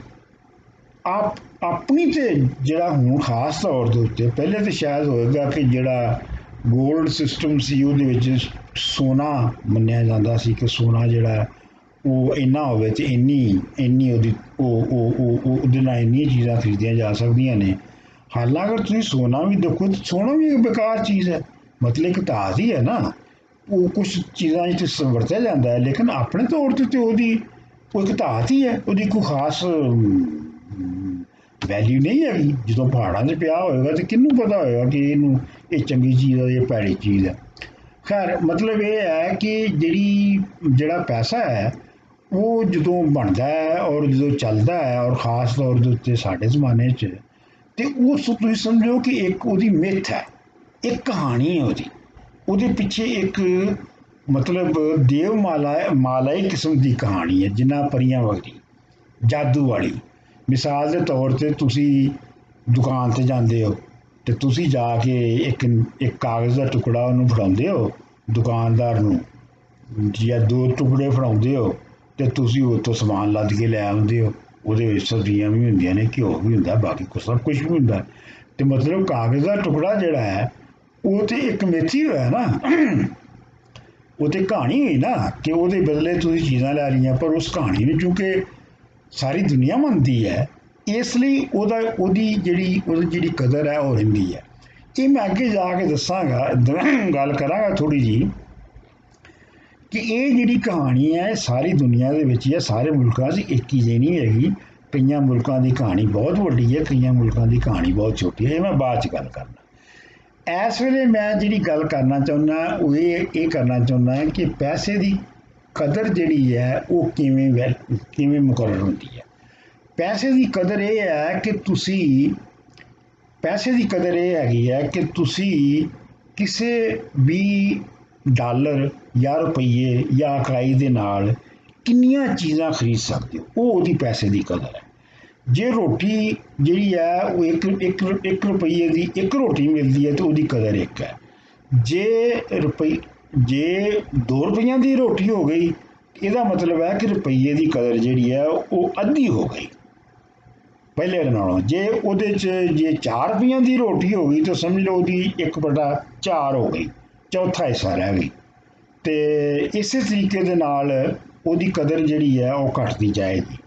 ਆਪਣੀ ਤੇ ਜਿਹੜਾ ਹੁਣ ਖਾਸ ਤੌਰ ਦੇ ਉੱਤੇ, ਪਹਿਲੇ ਤਾਂ ਸ਼ਾਇਦ ਹੋਏਗਾ ਕਿ ਜਿਹੜਾ ਗੋਲਡ ਸਿਸਟਮ ਸੀ ਉਹਦੇ ਵਿੱਚ ਸੋਨਾ ਮੰਨਿਆ ਜਾਂਦਾ ਸੀ ਕਿ ਸੋਨਾ ਜਿਹੜਾ ਉਹ ਇੰਨਾ ਹੋਵੇ ਤੇ ਇੰਨੀ ਉਹਦੇ ਨਾਲ ਇੰਨੀਆਂ ਚੀਜ਼ਾਂ ਖਰੀਦੀਆਂ ਜਾ ਸਕਦੀਆਂ ਨੇ। ਹਾਲਾਂਕਿ ਤੁਸੀਂ ਸੋਨਾ ਵੀ ਦੇਖੋ ਤਾਂ ਸੋਨਾ ਵੀ ਇੱਕ ਬੇਕਾਰ ਚੀਜ਼ ਹੈ, ਮਤਲਬ ਇੱਕ ਧਾਤ ਹੀ ਹੈ ਨਾ। ਉਹ ਕੁਛ ਚੀਜ਼ਾਂ 'ਚ ਵਰਤਿਆ ਜਾਂਦਾ ਹੈ, ਲੇਕਿਨ ਆਪਣੇ ਤੌਰ ਤੇ ਉਹ ਇੱਕ ਧਾਤ ਹੀ ਹੈ, ਉਹਦੀ ਕੋਈ ਖਾਸ ਵੈਲਿਊ ਨਹੀਂ ਹੈਗੀ। ਜਦੋਂ ਪਹਾੜਾਂ 'ਚ ਪਿਆ ਹੋਏਗਾ ਤੇ ਕਿਹਨੂੰ ਪਤਾ ਹੋਏਗਾ ਕਿ ਇਹ ਚੰਗੀ ਚੀਜ਼ ਹੈ ਜਾਂ ਭੈੜੀ ਚੀਜ਼ ਹੈ। ਖੈਰ, ਮਤਲਬ ਇਹ ਹੈ ਕਿ ਜਿਹੜਾ ਪੈਸਾ ਹੈ ਉਹ ਜਦੋਂ ਬਣਦਾ ਹੈ ਔਰ ਜਦੋਂ ਚੱਲਦਾ ਹੈ, ਔਰ ਖ਼ਾਸ ਤੌਰ ਦੇ ਉੱਤੇ ਸਾਡੇ ਜ਼ਮਾਨੇ 'ਚ, ਤੇ ਉਹ ਤੁਸੀਂ ਸਮਝੋ ਕਿ ਇੱਕ ਉਹਦੀ ਮਿੱਥ ਹੈ, ਇੱਕ ਕਹਾਣੀ ਹੈ ਉਹਦੇ ਪਿੱਛੇ ਇੱਕ ਮਤਲਬ ਮਾਲਾਈ ਕਿਸਮ ਦੀ ਕਹਾਣੀ ਹੈ, ਜਿੰਨਾ ਪਰੀਆਂ ਵਰਗੀ, ਜਾਦੂ ਵਾਲੀ। ਮਿਸਾਲ ਦੇ ਤੌਰ ਤੇ ਤੁਸੀਂ ਦੁਕਾਨ ਤੇ ਜਾਂਦੇ ਹੋ ਤੇ ਤੁਸੀਂ ਜਾ ਕੇ ਇੱਕ ਕਾਗਜ਼ ਦਾ ਟੁਕੜਾ ਉਹਨੂੰ ਫੜਾਉਂਦੇ ਹੋ ਦੁਕਾਨਦਾਰ ਨੂੰ, ਜਾਂ ਦੋ ਟੁਕੜੇ ਫੜਾਉਂਦੇ ਹੋ, ਤੇ ਤੁਸੀਂ ਉਹ ਤੋਂ ਸਮਾਨ ਲੱਦ ਕੇ ਲੈ ਆਉਂਦੇ ਹੋ। ਉਹਦੇ ਵਿੱਚ ਸਬਜ਼ੀਆਂ ਵੀ ਹੁੰਦੀਆਂ ਨੇ, ਘਿਓ ਵੀ ਹੁੰਦਾ, ਬਾਕੀ ਸਭ ਕੁਝ ਵੀ ਹੁੰਦਾ। ਤੇ ਮਤਲਬ ਕਾਗਜ਼ ਦਾ ਟੁਕੜਾ ਜਿਹੜਾ ਹੈ ਉਹ ਤੇ ਇੱਕ ਮਿੱਥ ਹੀ ਹੋਇਆ ਨਾ, ਉਹ ਤੇ ਕਹਾਣੀ ਹੋਈ ਨਾ ਕਿ ਉਹਦੇ ਬਦਲੇ ਤੁਸੀਂ ਚੀਜ਼ਾਂ ਲੈ ਲਈਆਂ। ਪਰ ਉਸ ਕਹਾਣੀ ਨੂੰ ਚੂੰਕਿ ਸਾਰੀ ਦੁਨੀਆ ਮੰਨਦੀ ਹੈ, ਇਸ ਲਈ ਉਹਦੀ ਜਿਹੜੀ ਕਦਰ ਹੈ ਉਹ ਰਹਿੰਦੀ ਹੈ। ਇਹ ਮੈਂ ਅੱਗੇ ਜਾ ਕੇ ਦੱਸਾਂਗਾ, ਗੱਲ ਕਰਾਂਗਾ ਥੋੜ੍ਹੀ ਜਿਹੀ ਕਿ ਇਹ ਜਿਹੜੀ ਕਹਾਣੀ ਹੈ ਸਾਰੀ ਦੁਨੀਆ ਦੇ ਵਿੱਚ ਜਾਂ ਸਾਰੇ ਮੁਲਕਾਂ 'ਚ ਇੱਕ ਹੀ ਜਿਹੀ ਨਹੀਂ ਹੈਗੀ। ਕਈਆਂ ਮੁਲਕਾਂ ਦੀ ਕਹਾਣੀ ਬਹੁਤ ਵੱਡੀ ਹੈ, ਕਈਆਂ ਮੁਲਕਾਂ ਦੀ ਕਹਾਣੀ ਬਹੁਤ ਛੋਟੀ ਹੈ। ਇਹ ਮੈਂ ਬਾਅਦ 'ਚ ਗੱਲ ਕਰਨਾ। ਇਸ ਵੇਲੇ ਮੈਂ ਜਿਹੜੀ ਗੱਲ ਕਰਨਾ ਚਾਹੁੰਦਾ ਉਹ ਇਹ ਕਰਨਾ ਚਾਹੁੰਦਾ ਕਿ ਪੈਸੇ ਦੀ ਕਦਰ ਜਿਹੜੀ ਹੈ ਉਹ ਕਿਵੇਂ ਮੁਕਰਰ ਹੁੰਦੀ ਹੈ। ਪੈਸੇ ਦੀ ਕਦਰ ਇਹ ਹੈ ਕਿ ਪੈਸੇ ਦੀ ਕਦਰ ਇਹ ਹੈਗੀ ਹੈ ਕਿ ਤੁਸੀਂ ਕਿਸੇ ਵੀ ਡਾਲਰ ਜਾਂ ਰੁਪਈਏ ਜਾਂ ਇਕਾਈ ਦੇ ਨਾਲ ਕਿੰਨੀਆਂ ਚੀਜ਼ਾਂ ਖਰੀਦ ਸਕਦੇ ਹੋ, ਉਹ ਉਹਦੀ ਪੈਸੇ ਦੀ ਕਦਰ ਹੈ। ਜੇ ਰੋਟੀ ਜਿਹੜੀ ਹੈ ਉਹ ਇੱਕ ਰੁਪਈਏ ਦੀ ਇੱਕ ਰੋਟੀ ਮਿਲਦੀ ਹੈ ਤਾਂ ਉਹਦੀ ਕਦਰ ਇੱਕ ਹੈ। ਜੇ 2 ਰੁਪਈਆਂ ਦੀ ਰੋਟੀ ਹੋ ਗਈ ਇਹਦਾ ਮਤਲਬ ਹੈ ਕਿ ਰੁਪਈਏ ਦੀ ਕਦਰ ਜਿਹੜੀ ਹੈ ਉਹ ਅੱਧੀ ਹੋ ਗਈ ਪਹਿਲੇ ਨਾਲੋਂ। ਜੇ ਉਹਦੇ 'ਚ ਜੇ 4 ਰੁਪਈਆਂ ਦੀ ਰੋਟੀ ਹੋ ਗਈ ਤਾਂ ਸਮਝ ਲਓ ਉਹਦੀ 1/4 ਹੋ ਗਈ, ਚੌਥਾ ਹਿੱਸਾ ਰਹਿ ਗਈ। ਤੇ ਇਸੇ ਤਰੀਕੇ ਦੇ ਨਾਲ ਉਹਦੀ ਕਦਰ ਜਿਹੜੀ ਹੈ ਉਹ ਘਟਦੀ ਜਾਏਗੀ।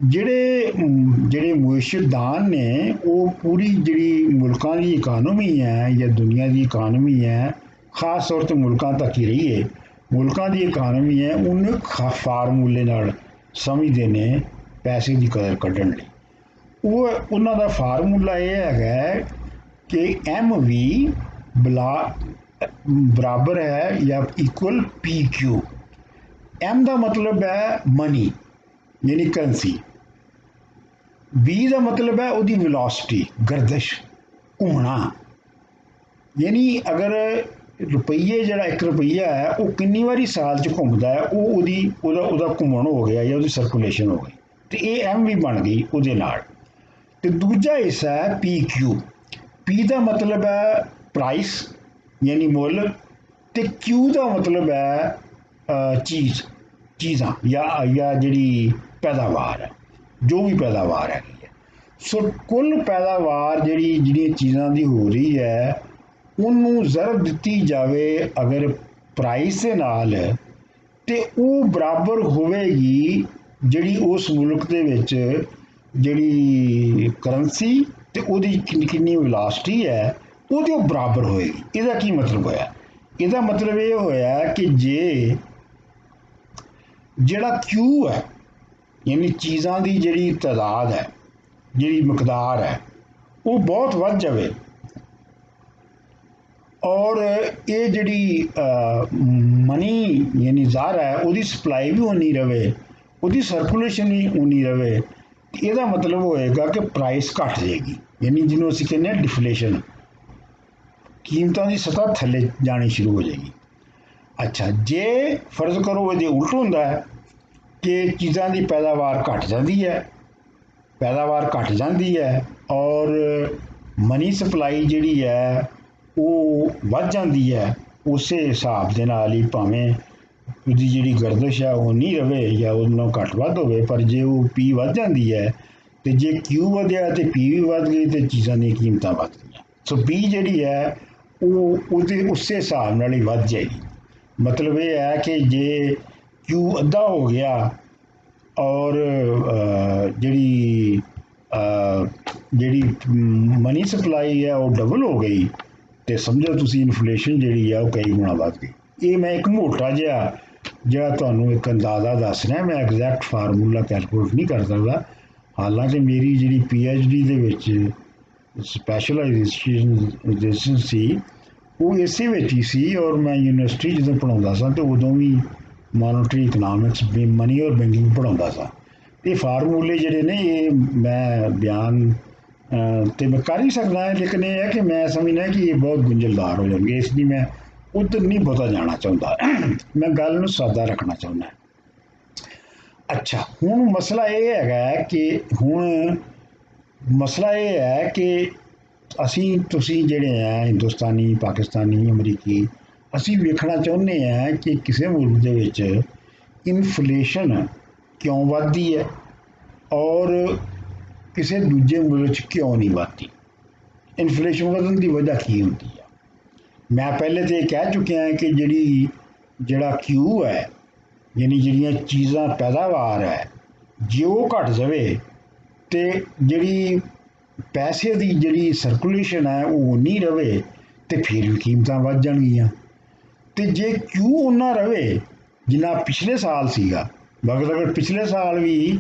ਜਿਹੜੇ ਮੁਇਸ਼ਦਾਨ ਨੇ ਉਹ ਪੂਰੀ ਜਿਹੜੀ ਮੁਲਕਾਂ ਦੀ ਇਕਾਨਮੀ ਹੈ ਜਾਂ ਦੁਨੀਆ ਦੀ ਇਕਾਨਮੀ ਹੈ, ਖਾਸ ਤੌਰ 'ਤੇ ਮੁਲਕਾਂ ਤੱਕ ਹੀ ਰਹੀ ਹੈ, ਮੁਲਕਾਂ ਦੀ ਇਕਾਨਮੀ ਹੈ, ਉਹਨੂੰ ਫਾਰਮੂਲੇ ਨਾਲ ਸਮਝਦੇ ਨੇ ਪੈਸੇ ਦੀ ਕਦਰ ਕੱਢਣ ਲਈ। ਉਹਨਾਂ ਦਾ ਫਾਰਮੂਲਾ ਇਹ ਹੈਗਾ ਕਿ MV ਬਰਾਬਰ ਹੈ ਜਾਂ ਇਕੁਅਲ PQ। M ਦਾ ਮਤਲਬ ਹੈ ਮਨੀ ਯਾਨੀ ਕਰੰਸੀ, V ਦਾ ਮਤਲਬ ਹੈ ਉਹਦੀ ਵੈਲੋਸਿਟੀ, ਗਰਦਸ਼, ਘੁੰਮਣਾ। ਯਾਨੀ ਅਗਰ ਰੁਪਈਏ ਜਿਹੜਾ 1 ਰੁਪਈਆ ਹੈ ਉਹ ਕਿੰਨੀ ਵਾਰੀ ਸਾਲ 'ਚ ਘੁੰਮਦਾ ਹੈ, ਉਹਦਾ ਘੁੰਮਣ ਹੋ ਗਿਆ ਜਾਂ ਉਹਦੀ ਸਰਕੂਲੇਸ਼ਨ ਹੋ ਗਈ, ਤੇ ਇਹ MV ਬਣ ਗਈ ਉਹਦੇ ਨਾਲ। ਤੇ ਦੂਜਾ ਹਿੱਸਾ ਹੈ PQ। P ਦਾ ਮਤਲਬ ਹੈ ਪ੍ਰਾਈਸ ਯਾਨੀ ਮੁੱਲ, ਤੇ Q ਦਾ ਮਤਲਬ ਹੈ ਚੀਜ਼ਾਂ ਜਾਂ ਜਿਹੜੀ ਪੈਦਾਵਾਰ ਹੈ, ਜੋ ਵੀ ਪੈਦਾਵਾਰ ਹੈਗੀ ਹੈ। ਸੋ ਕੁੱਲ ਪੈਦਾਵਾਰ ਜਿਹੜੀਆਂ ਚੀਜ਼ਾਂ ਦੀ ਹੋ ਰਹੀ ਹੈ ਉਹਨੂੰ ਜ਼ਰਬ ਦਿੱਤੀ ਜਾਵੇ ਅਗਰ ਪ੍ਰਾਈਸ ਦੇ ਨਾਲ, ਤੇ ਉਹ ਬਰਾਬਰ ਹੋਵੇਗੀ ਜਿਹੜੀ ਉਸ ਮੁਲਕ ਦੇ ਵਿੱਚ ਜਿਹੜੀ ਕਰੰਸੀ ਤੇ ਉਹਦੀ ਕਿੰਨੀ ਵੈਲੋਸਿਟੀ ਹੈ ਉਹਦੇ ਬਰਾਬਰ ਹੋਏਗੀ। ਇਹਦਾ ਕੀ ਮਤਲਬ ਹੋਇਆ? ਇਹਦਾ ਮਤਲਬ ਇਹ ਹੋਇਆ ਕਿ ਜੇ ਜਿਹੜਾ Q ਹੈ ਯਾਨੀ ਚੀਜ਼ਾਂ ਦੀ ਜਿਹੜੀ ਤਾਦਾਦ ਹੈ, ਜਿਹੜੀ ਮਕਦਾਰ ਹੈ, ਉਹ ਬਹੁਤ ਵੱਧ ਜਾਵੇ ਔਰ ਇਹ ਜਿਹੜੀ ਮਨੀ ਯਾਨੀ ਜ਼ਾਹਰ ਹੈ ਉਹਦੀ ਸਪਲਾਈ ਵੀ ਉਨੀ ਰਵੇ, ਉਹਦੀ ਸਰਕੂਲੇਸ਼ਨ ਵੀ ਉਨੀ ਰਵੇ, ਇਹਦਾ ਮਤਲਬ ਹੋਏਗਾ ਕਿ ਪ੍ਰਾਈਸ ਘਟ ਜਾਏਗੀ, ਯਾਨੀ ਜਿਹਨੂੰ ਅਸੀਂ ਕਹਿੰਦੇ ਹਾਂ ਡਿਫਲੇਸ਼ਨ, ਕੀਮਤਾਂ ਦੀ ਸਤਹ ਥੱਲੇ ਜਾਣੀ ਸ਼ੁਰੂ ਹੋ ਜਾਏਗੀ। ਅੱਛਾ, ਜੇ ਫਰਜ਼ ਕਰੋ ਇਹਦੇ ਉਲਟ ਹੁੰਦਾ ਹੈ ਕਿ ਚੀਜ਼ਾਂ ਦੀ ਪੈਦਾਵਾਰ ਘਟ ਜਾਂਦੀ ਹੈ ਔਰ ਮਨੀ ਸਪਲਾਈ ਜਿਹੜੀ ਹੈ ਉਹ ਵੱਧ ਜਾਂਦੀ ਹੈ, ਉਸੇ ਹਿਸਾਬ ਦੇ ਨਾਲ ਹੀ ਭਾਵੇਂ ਉਹਦੀ ਜਿਹੜੀ ਗਰਦਸ਼ ਹੈ ਉਹ ਨਹੀਂ ਰਵੇ ਜਾਂ ਉਹਦੇ ਨਾਲੋਂ ਘੱਟ ਵੱਧ ਹੋਵੇ, ਪਰ ਜੇ ਉਹ P ਵੱਧ ਜਾਂਦੀ ਹੈ ਤੇ ਜੇ Q ਵਧਿਆ ਤੇ P ਵੀ ਵੱਧ ਗਈ ਤੇ ਚੀਜ਼ਾਂ ਦੀਆਂ ਕੀਮਤਾਂ ਵੱਧ ਗਈਆਂ। ਸੋ P ਜਿਹੜੀ ਹੈ ਉਹਦੇ ਉਸੇ ਹਿਸਾਬ ਨਾਲ ਹੀ ਵੱਧ ਜਾਏਗੀ। ਮਤਲਬ ਇਹ ਹੈ ਕਿ ਜੇ Q ਅੱਧਾ ਹੋ ਗਿਆ ਔਰ ਜਿਹੜੀ ਮਨੀ ਸਪਲਾਈ ਹੈ ਉਹ ਡਬਲ ਹੋ ਗਈ, ਤੇ ਸਮਝੋ ਤੁਸੀਂ ਇਨਫਲੇਸ਼ਨ ਜਿਹੜੀ ਆ ਉਹ ਕਈ ਗੁਣਾ ਵੱਧ ਗਈ। ਇਹ ਮੈਂ ਇੱਕ ਮੋਟਾ ਜਿਹਾ ਜਿਹੜਾ ਤੁਹਾਨੂੰ ਇੱਕ ਅੰਦਾਜ਼ਾ ਦੱਸ ਰਿਹਾ, ਮੈਂ ਐਗਜ਼ੈਕਟ ਫਾਰਮੂਲਾ ਕੈਲਕੂਲੇਟ ਨਹੀਂ ਕਰ ਸਕਦਾ। ਹਾਲਾਂਕਿ ਮੇਰੀ ਜਿਹੜੀ PhD ਦੇ ਵਿੱਚ ਸਪੈਸ਼ਲਾਈਜੇਸ਼ਨ ਸੀ ਉਹ ਇਸੇ ਵਿੱਚ ਹੀ ਸੀ, ਔਰ ਮੈਂ ਯੂਨੀਵਰਸਿਟੀ ਜਦੋਂ ਪੜ੍ਹਾਉਂਦਾ ਸਾਂ ਤੇ ਉਦੋਂ ਵੀ ਮੋਨਟਰੀ ਇਕਨੋਮਿਕਸ ਮਨੀ ਔਰ ਬੈਂਕਿੰਗ ਪੜ੍ਹਾਉਂਦਾ ਸਾਂ। ਇਹ ਫਾਰਮੂਲੇ ਜਿਹੜੇ ਨੇ ਇਹ ਮੈਂ ਬਿਆਨ ਤੇ ਮੈਂ ਕਰ ਹੀ ਸਕਦਾ, ਲੇਕਿਨ ਇਹ ਹੈ ਕਿ ਮੈਂ ਸਮਝਦਾ ਕਿ ਇਹ ਬਹੁਤ ਗੁੰਝਲਦਾਰ ਹੋ ਜਾਣਗੇ, ਇਸ ਲਈ ਮੈਂ ਉੱਧਰ ਨਹੀਂ ਬਹੁਤਾ ਜਾਣਾ ਚਾਹੁੰਦਾ, ਮੈਂ ਗੱਲ ਨੂੰ ਸਾਦਾ ਰੱਖਣਾ ਚਾਹੁੰਦਾ। ਅੱਛਾ, ਹੁਣ ਮਸਲਾ ਇਹ ਹੈ ਕਿ ਤੁਸੀਂ ਜਿਹੜੇ ਆ ਹਿੰਦੁਸਤਾਨੀ, ਪਾਕਿਸਤਾਨੀ, ਅਮਰੀਕੀ, ਅਸੀਂ ਵੇਖਣਾ ਚਾਹੁੰਦੇ ਹਾਂ ਕਿ ਕਿਸੇ ਮੁਲਕ ਦੇ ਵਿੱਚ ਇਨਫਲੇਸ਼ਨ ਕਿਉਂ ਵੱਧਦੀ ਹੈ ਔਰ ਕਿਸੇ ਦੂਜੇ ਮੁਲਕ 'ਚ ਕਿਉਂ ਨਹੀਂ ਵੱਧਦੀ, ਇਨਫਲੇਸ਼ਨ ਵਧਣ ਦੀ ਵਜ੍ਹਾ ਕੀ ਹੁੰਦੀ ਹੈ। ਮੈਂ ਪਹਿਲੇ ਤਾਂ ਇਹ ਕਹਿ ਚੁੱਕਿਆ ਕਿ ਜਿਹੜਾ Q ਹੈ ਯਾਨੀ ਜਿਹੜੀਆਂ ਚੀਜ਼ਾਂ ਪੈਦਾਵਾਰ ਹੈ ਜੇ ਉਹ ਘਟ ਜਾਵੇ ਤੇ ਜਿਹੜੀ ਪੈਸੇ ਦੀ ਜਿਹੜੀ ਸਰਕੂਲੇਸ਼ਨ ਹੈ ਉਹ ਉਨੀ ਰਵੇ ਤੇ ਫਿਰ ਵੀ ਕੀਮਤਾਂ ਵੱਧ ਜਾਣਗੀਆਂ। ਤੇ ਜੇ Q ਉਨਾ ਰਵੇ ਜਿੰਨਾ ਪਿਛਲੇ ਸਾਲ ਸੀਗਾ, ਅਗਰ ਪਿਛਲੇ ਸਾਲ ਵੀ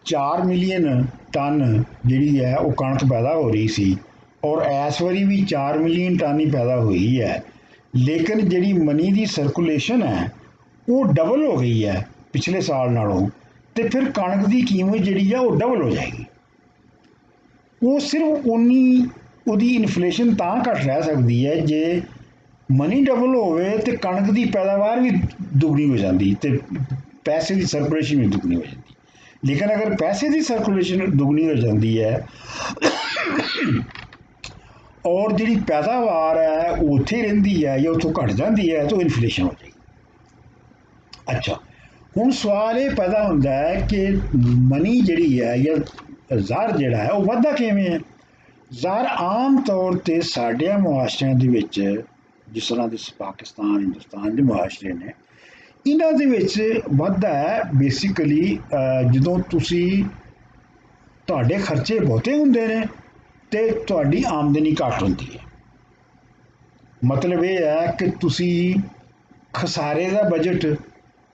4 ਮਿਲੀਅਨ ਟਨ ਜਿਹੜੀ ਹੈ ਉਹ ਕਣਕ ਪੈਦਾ ਹੋ ਰਹੀ ਸੀ ਔਰ ਇਸ ਵਾਰੀ ਵੀ 4 ਮਿਲੀਅਨ ਟਨ ਹੀ ਪੈਦਾ ਹੋਈ ਹੈ, ਲੇਕਿਨ ਜਿਹੜੀ ਮਨੀ ਦੀ ਸਰਕੂਲੇਸ਼ਨ ਹੈ ਉਹ ਡਬਲ ਹੋ ਗਈ ਹੈ ਪਿਛਲੇ ਸਾਲ ਨਾਲੋਂ, ਤੇ ਫਿਰ ਕਣਕ ਦੀ ਕੀਮਤ ਜਿਹੜੀ ਆ ਉਹ ਡਬਲ ਹੋ ਜਾਏਗੀ। ਉਹ ਸਿਰਫ ਉਹਦੀ ਇਨਫਲੇਸ਼ਨ ਤਾਂ ਘੱਟ ਰਹਿ ਸਕਦੀ ਹੈ ਜੇ ਮਨੀ ਡਬਲ ਹੋਵੇ ਤੇ ਕਣਕ ਦੀ ਪੈਦਾਵਾਰ ਵੀ ਦੁੱਗਣੀ ਹੋ ਜਾਂਦੀ ਤੇ ਪੈਸੇ ਦੀ ਸਰਕੂਲੇਸ਼ਨ ਵੀ ਦੁੱਗਣੀ ਹੋ ਜਾਂਦੀ। ਲੇਕਿਨ ਅਗਰ ਪੈਸੇ ਦੀ ਸਰਕੂਲੇਸ਼ਨ ਦੁੱਗਣੀ ਹੋ ਜਾਂਦੀ ਹੈ ਔਰ ਜਿਹੜੀ ਪੈਦਾਵਾਰ ਹੈ ਉਹ ਉੱਥੇ ਰਹਿੰਦੀ ਹੈ ਜਾਂ ਉੱਥੋਂ ਘਟ ਜਾਂਦੀ ਹੈ ਤਾਂ ਇਨਫਲੇਸ਼ਨ ਹੋ ਜਾਏਗੀ। ਅੱਛਾ, ਹੁਣ ਸਵਾਲ ਇਹ ਪੈਦਾ ਹੁੰਦਾ ਹੈ ਕਿ ਮਨੀ ਜਿਹੜੀ ਹੈ ਜਾਂ ਜ਼ਰ ਜਿਹੜਾ ਹੈ ਉਹ ਵੱਧਦਾ ਕਿਵੇਂ ਹੈ। ਜ਼ਰ ਆਮ ਤੌਰ ਤੇ ਸਾਡੇ ਮੁਆਸ਼ਰਿਆਂ ਦੇ ਵਿੱਚ, ਜਿਸ ਤਰ੍ਹਾਂ ਦੇ ਪਾਕਿਸਤਾਨ ਹਿੰਦੁਸਤਾਨ ਦੇ ਮੁਆਸ਼ਰੇ ਨੇ, ਇਹਨਾਂ ਦੇ ਵਿੱਚ ਵੱਧਦਾ ਹੈ ਬੇਸਿਕਲੀ ਜਦੋਂ ਤੁਹਾਡੇ ਖਰਚੇ ਬਹੁਤੇ ਹੁੰਦੇ ਨੇ ਤੇ ਤੁਹਾਡੀ ਆਮਦਨੀ ਘੱਟ ਹੁੰਦੀ ਹੈ। ਮਤਲਬ ਇਹ ਹੈ ਕਿ ਤੁਸੀਂ ਖਸਾਰੇ ਦਾ ਬਜਟ,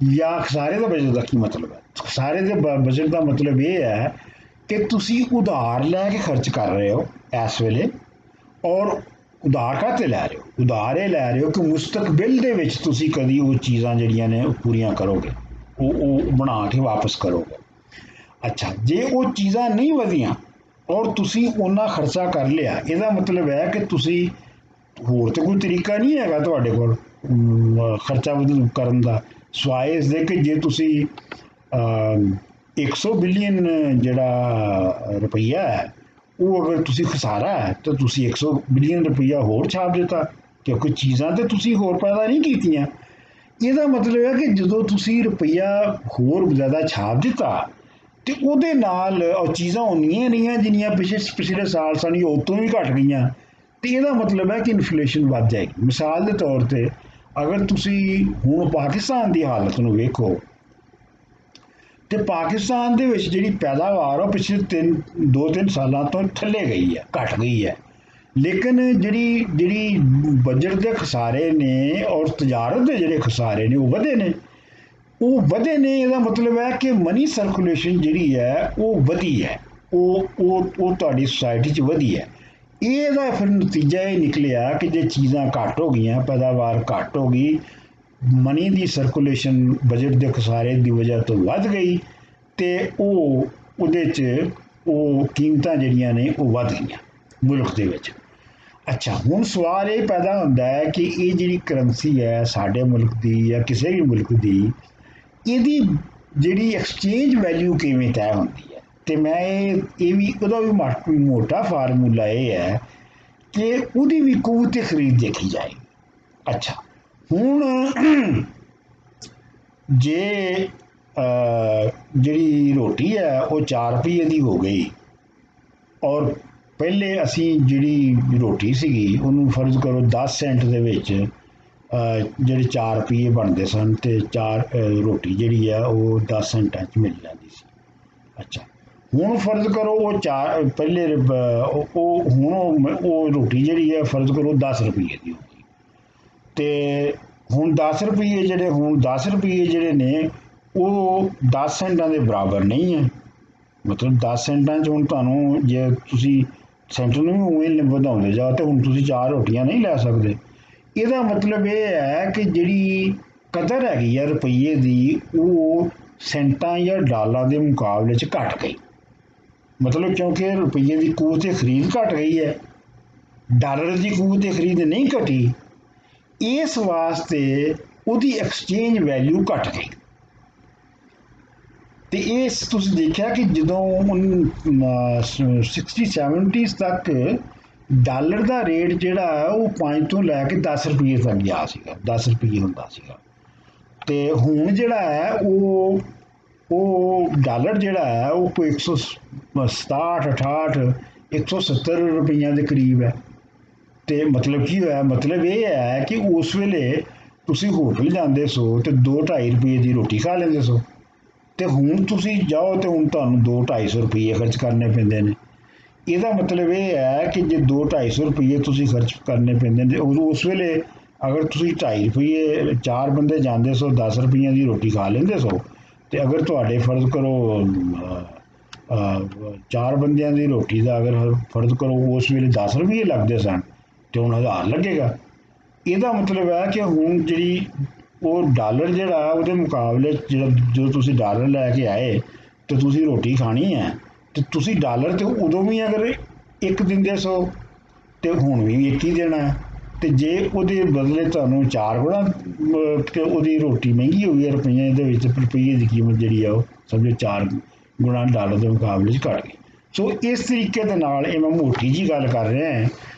ਜਾਂ ਖਸਾਰੇ ਦਾ ਬਜਟ ਦਾ ਕੀ ਮਤਲਬ ਹੈ? ਖਸਾਰੇ ਦੇ ਬਜਟ ਦਾ ਮਤਲਬ ਇਹ ਹੈ ਕਿ ਤੁਸੀਂ ਉਧਾਰ ਲੈ ਕੇ ਖਰਚ ਕਰ ਰਹੇ ਹੋ ਇਸ ਵੇਲੇ, ਔਰ ਉਧਾਰ ਕਾਹਤੇ ਲੈ ਰਹੇ ਹੋ? ਉਧਾਰ ਇਹ ਲੈ ਰਹੇ ਹੋ ਕਿ ਮੁਸਤਕਬਿਲ ਦੇ ਵਿੱਚ ਤੁਸੀਂ ਕਦੀ ਉਹ ਚੀਜ਼ਾਂ ਜਿਹੜੀਆਂ ਨੇ ਉਹ ਪੂਰੀਆਂ ਕਰੋਗੇ, ਉਹ ਬਣਾ ਕੇ ਵਾਪਸ ਕਰੋਗੇ। ਅੱਛਾ, ਜੇ ਉਹ ਚੀਜ਼ਾਂ ਨਹੀਂ ਵਧੀਆਂ ਔਰ ਤੁਸੀਂ ਉਹਨਾਂ ਖਰਚਾ ਕਰ ਲਿਆ, ਇਹਦਾ ਮਤਲਬ ਹੈ ਕਿ ਤੁਸੀਂ, ਹੋਰ ਤੇ ਕੋਈ ਤਰੀਕਾ ਨਹੀਂ ਹੈਗਾ ਤੁਹਾਡੇ ਕੋਲ ਖਰਚਾ ਕਰਨ ਦਾ, ਸਵਾਏ ਇਸ ਦੇ ਕਿ ਜੇ ਤੁਸੀਂ 100 ਬਿਲੀਅਨ ਜਿਹੜਾ ਰੁਪਈਆ ਹੈ ਉਹ ਅਗਰ ਤੁਸੀਂ ਖਸਾਰਾ ਹੈ ਤਾਂ ਤੁਸੀਂ 100 ਬਿਲੀਅਨ ਰੁਪਈਆ ਹੋਰ ਛਾਪ ਦਿੱਤਾ, ਕਿਉਂਕਿ ਚੀਜ਼ਾਂ ਤੇ ਤੁਸੀਂ ਹੋਰ ਪੈਦਾ ਨਹੀਂ ਕੀਤੀਆਂ। ਇਹਦਾ ਮਤਲਬ ਹੈ ਕਿ ਜਦੋਂ ਤੁਸੀਂ ਰੁਪਈਆ ਹੋਰ ਜ਼ਿਆਦਾ ਛਾਪ ਦਿੱਤਾ ਤੇ ਉਹਦੇ ਨਾਲ ਉਹ ਚੀਜ਼ਾਂ ਉਨੀਆਂ ਰਹੀਆਂ ਜਿੰਨੀਆਂ ਪਿਛਲੇ ਸਾਲ ਸਨ, ਉਹ ਤੋਂ ਵੀ ਘਟ ਗਈਆਂ, ਤੇ ਇਹਦਾ ਮਤਲਬ ਹੈ ਕਿ ਇਨਫਲੇਸ਼ਨ ਵੱਧ ਜਾਏਗੀ। ਮਿਸਾਲ ਦੇ ਤੌਰ ਤੇ ਅਗਰ ਤੁਸੀਂ ਹੁਣ ਪਾਕਿਸਤਾਨ ਦੀ ਹਾਲਤ ਨੂੰ ਵੇਖੋ, ਤੇ ਪਾਕਿਸਤਾਨ ਦੇ ਵਿੱਚ ਜਿਹੜੀ ਪੈਦਾਵਾਰ ਉਹ ਪਿਛਲੇ 2-3 ਸਾਲਾਂ ਤੋਂ ਥੱਲੇ ਗਈ ਹੈ, ਘਟ ਗਈ ਹੈ। ਲੇਕਿਨ ਜਿਹੜੀ ਬਜਟ ਦੇ ਖਸਾਰੇ ਨੇ ਔਰ ਤਜਾਰਤ ਦੇ ਜਿਹੜੇ ਖਸਾਰੇ ਨੇ ਉਹ ਵਧੇ ਨੇ, ਇਹਦਾ ਮਤਲਬ ਹੈ ਕਿ ਮਨੀ ਸਰਕੂਲੇਸ਼ਨ ਜਿਹੜੀ ਹੈ ਉਹ ਵਧੀ ਹੈ, ਉਹ ਤੁਹਾਡੀ ਸੁਸਾਇਟੀ 'ਚ ਵਧੀ ਹੈ। ਇਹਦਾ ਫਿਰ ਨਤੀਜਾ ਇਹ ਨਿਕਲਿਆ ਕਿ ਜੇ ਚੀਜ਼ਾਂ ਘੱਟ ਹੋ ਗਈਆਂ, ਪੈਦਾਵਾਰ ਘੱਟ ਹੋ ਗਈ, ਮਨੀ ਦੀ ਸਰਕੂਲੇਸ਼ਨ ਬਜਟ ਦੇ ਖਸਾਰੇ ਦੀ ਵਜ੍ਹਾ ਤੋਂ ਵੱਧ ਗਈ, ਤੇ ਉਹਦੇ 'ਚ ਉਹ ਕੀਮਤਾਂ ਜਿਹੜੀਆਂ ਨੇ ਉਹ ਵੱਧ ਗਈਆਂ ਮੁਲਕ ਦੇ ਵਿੱਚ। ਅੱਛਾ, ਹੁਣ ਸਵਾਲ ਇਹ ਪੈਦਾ ਹੁੰਦਾ ਹੈ ਕਿ ਇਹ ਜਿਹੜੀ ਕਰੰਸੀ ਹੈ ਸਾਡੇ ਮੁਲਕ ਦੀ ਜਾਂ ਕਿਸੇ ਵੀ ਮੁਲਕ ਦੀ, ਇਹਦੀ ਜਿਹੜੀ ਐਕਸਚੇਂਜ ਵੈਲਿਊ ਕਿਵੇਂ ਤੈਅ ਹੁੰਦੀ ਹੈ। ਤੇ ਮੈਂ ਇਹ ਵੀ ਉਹਦਾ ਵੀ ਮੋਟਾ ਫਾਰਮੂਲਾ ਇਹ ਹੈ ਕਿ ਉਹਦੀ ਵੀ ਕੂਵਤ ਖਰੀਦ ਦੇਖੀ ਜਾਏ। ਅੱਛਾ, ਹੁਣ ਜੇ ਜਿਹੜੀ ਰੋਟੀ ਹੈ ਉਹ 4 ਰੁਪਏ ਦੀ ਹੋ ਗਈ, ਔਰ ਪਹਿਲੇ ਅਸੀਂ ਜਿਹੜੀ ਰੋਟੀ ਸੀਗੀ ਉਹਨੂੰ ਫਰਜ਼ ਕਰੋ 10 ਸੈਂਟ ਦੇ ਵਿੱਚ ਜਿਹੜੇ 4 ਰੁਪਏ ਬਣਦੇ ਸਨ, ਤੇ ਰੋਟੀ ਜਿਹੜੀ ਆ ਉਹ 10 ਸੈਂਟਾਂ 'ਚ ਮਿਲ ਜਾਂਦੀ ਸੀ। ਅੱਛਾ, ਹੁਣ ਫਰਜ਼ ਕਰੋ ਉਹ ਪਹਿਲੇ ਹੁਣ ਉਹ ਰੋਟੀ ਜਿਹੜੀ ਹੈ ਫਰਜ਼ ਕਰੋ 10 ਰੁਪਏ ਦੀ ਹੋ ਗਈ, ਤੇ ਹੁਣ 10 ਰੁਪਏ ਜਿਹੜੇ ਨੇ ਉਹ 10 ਸੈਂਟਾਂ ਦੇ ਬਰਾਬਰ ਨਹੀਂ ਹੈ। ਮਤਲਬ 10 ਸੈਂਟਾਂ 'ਚ ਹੁਣ ਤੁਹਾਨੂੰ, ਜੇ ਤੁਸੀਂ ਸੈਂਟ ਨੂੰ ਵੀ ਉਵੇਂ ਵਧਾਉਂਦੇ ਜਾਓ ਤੇ ਹੁਣ ਤੁਸੀਂ 4 ਰੋਟੀਆਂ ਨਹੀਂ ਲੈ ਸਕਦੇ। ਇਹਦਾ ਮਤਲਬ ਇਹ ਹੈ ਕਿ ਜਿਹੜੀ ਕਦਰ ਹੈਗੀ ਆ ਰੁਪਈਏ ਦੀ, ਉਹ ਸੈਂਟਾਂ ਜਾਂ ਡਾਲਰਾਂ ਦੇ ਮੁਕਾਬਲੇ 'ਚ ਘਟ ਗਈ। ਮਤਲਬ ਕਿਉਂਕਿ ਰੁਪਈਏ ਦੀ ਕੂਵਤ ਖਰੀਦ ਘਟ ਗਈ ਹੈ, ਡਾਲਰ ਦੀ ਕੂਵਤ ਖਰੀਦ ਨਹੀਂ ਘਟੀ, ਇਸ ਵਾਸਤੇ ਉਹਦੀ ਐਕਸਚੇਂਜ ਵੈਲਿਊ ਘਟ ਗਈ। ਤੇ ਇਹ ਤੁਸੀਂ ਦੇਖਿਆ ਕਿ ਜਦੋਂ 60-70 ਤੱਕ ਡਾਲਰ ਦਾ ਰੇਟ ਜਿਹੜਾ ਹੈ ਉਹ 5 ਤੋਂ ਲੈ ਕੇ 10 ਰੁਪਏ ਤੱਕ ਗਿਆ ਸੀਗਾ, 10 ਰੁਪਏ ਹੁੰਦਾ ਸੀਗਾ। ਤੇ ਹੁਣ ਜਿਹੜਾ ਹੈ ਉਹ ਡਾਲਰ ਜਿਹੜਾ ਹੈ ਉਹ ਕੋਈ 167, 68, 170 ਰੁਪਈਆਂ ਦੇ ਕਰੀਬ ਹੈ। ਤੇ ਮਤਲਬ ਕੀ ਹੋਇਆ? ਮਤਲਬ ਇਹ ਹੈ ਕਿ ਉਸ ਵੇਲੇ ਤੁਸੀਂ ਹੋਟਲ ਜਾਂਦੇ ਸੋ ਤੇ 2-2.5 ਰੁਪਏ ਦੀ ਰੋਟੀ ਖਾ ਲੈਂਦੇ ਸੋ, ਤੇ ਹੁਣ ਤੁਸੀਂ ਜਾਓ ਤੇ ਹੁਣ ਤੁਹਾਨੂੰ 200-250 ਰੁਪਏ ਖਰਚ ਕਰਨੇ ਪੈਂਦੇ ਨੇ। ਇਹਦਾ ਮਤਲਬ ਇਹ ਹੈ ਕਿ ਜੇ 200-250 ਰੁਪਏ ਤੁਸੀਂ ਖਰਚ ਕਰਨੇ ਪੈਂਦੇ ਨੇ, ਉਸ ਵੇਲੇ ਅਗਰ ਤੁਸੀਂ 2.5 ਰੁਪਏ, 4 ਬੰਦੇ ਜਾਂਦੇ ਸੋ 10 ਰੁਪਈਆਂ ਦੀ ਰੋਟੀ ਖਾ ਲੈਂਦੇ ਸੋ, ਤੇ ਅਗਰ ਤੁਹਾਡੇ ਫਰਜ਼ ਕਰੋ 4 ਬੰਦਿਆਂ ਦੀ ਰੋਟੀ ਦਾ ਅਗਰ ਫਰਜ਼ ਕਰੋ ਉਸ ਵੇਲੇ 10 ਰੁਪਏ ਲੱਗਦੇ ਸਨ, ਤੇ ਹੁਣ 1000 ਲੱਗੇਗਾ। ਇਹਦਾ ਮਤਲਬ ਹੈ ਕਿ ਹੁਣ ਜਿਹੜੀ ਉਹ ਡਾਲਰ ਜਿਹੜਾ ਉਹਦੇ ਮੁਕਾਬਲੇ ਜਦੋਂ ਤੁਸੀਂ ਡਾਲਰ ਲੈ ਕੇ ਆਏ ਤੇ ਤੁਸੀਂ ਰੋਟੀ ਖਾਣੀ ਹੈ, ਤੇ ਤੁਸੀਂ ਡਾਲਰ ਤੇ ਉਦੋਂ ਵੀ ਅਗਰ 1 ਦਿੰਦੇ ਸੋ ਤੇ ਹੁਣ ਵੀ 1 ਹੀ ਦੇਣਾ ਹੈ, ਤੇ ਜੇ ਉਹਦੇ ਬਦਲੇ ਤੁਹਾਨੂੰ 4 ਗੁਣਾ ਤੇ ਉਹਦੀ ਰੋਟੀ ਮਹਿੰਗੀ ਹੋਈ ਹੈ ਰੁਪਈਏ ਦੇ ਵਿੱਚ, ਰੁਪਈਏ ਦੀ ਕੀਮਤ ਜਿਹੜੀ ਆ ਉਹ ਸਮਝੋ 4 ਗੁਣਾ ਡਾਲਰ ਦੇ ਮੁਕਾਬਲੇ 'ਚ ਘੱਟ ਗਈ। ਸੋ ਇਸ ਤਰੀਕੇ ਦੇ ਨਾਲ ਇਹ ਮੈਂ ਮੋਟੀ ਜੀ ਗੱਲ ਕਰ ਰਿਹਾ ਹਾਂ,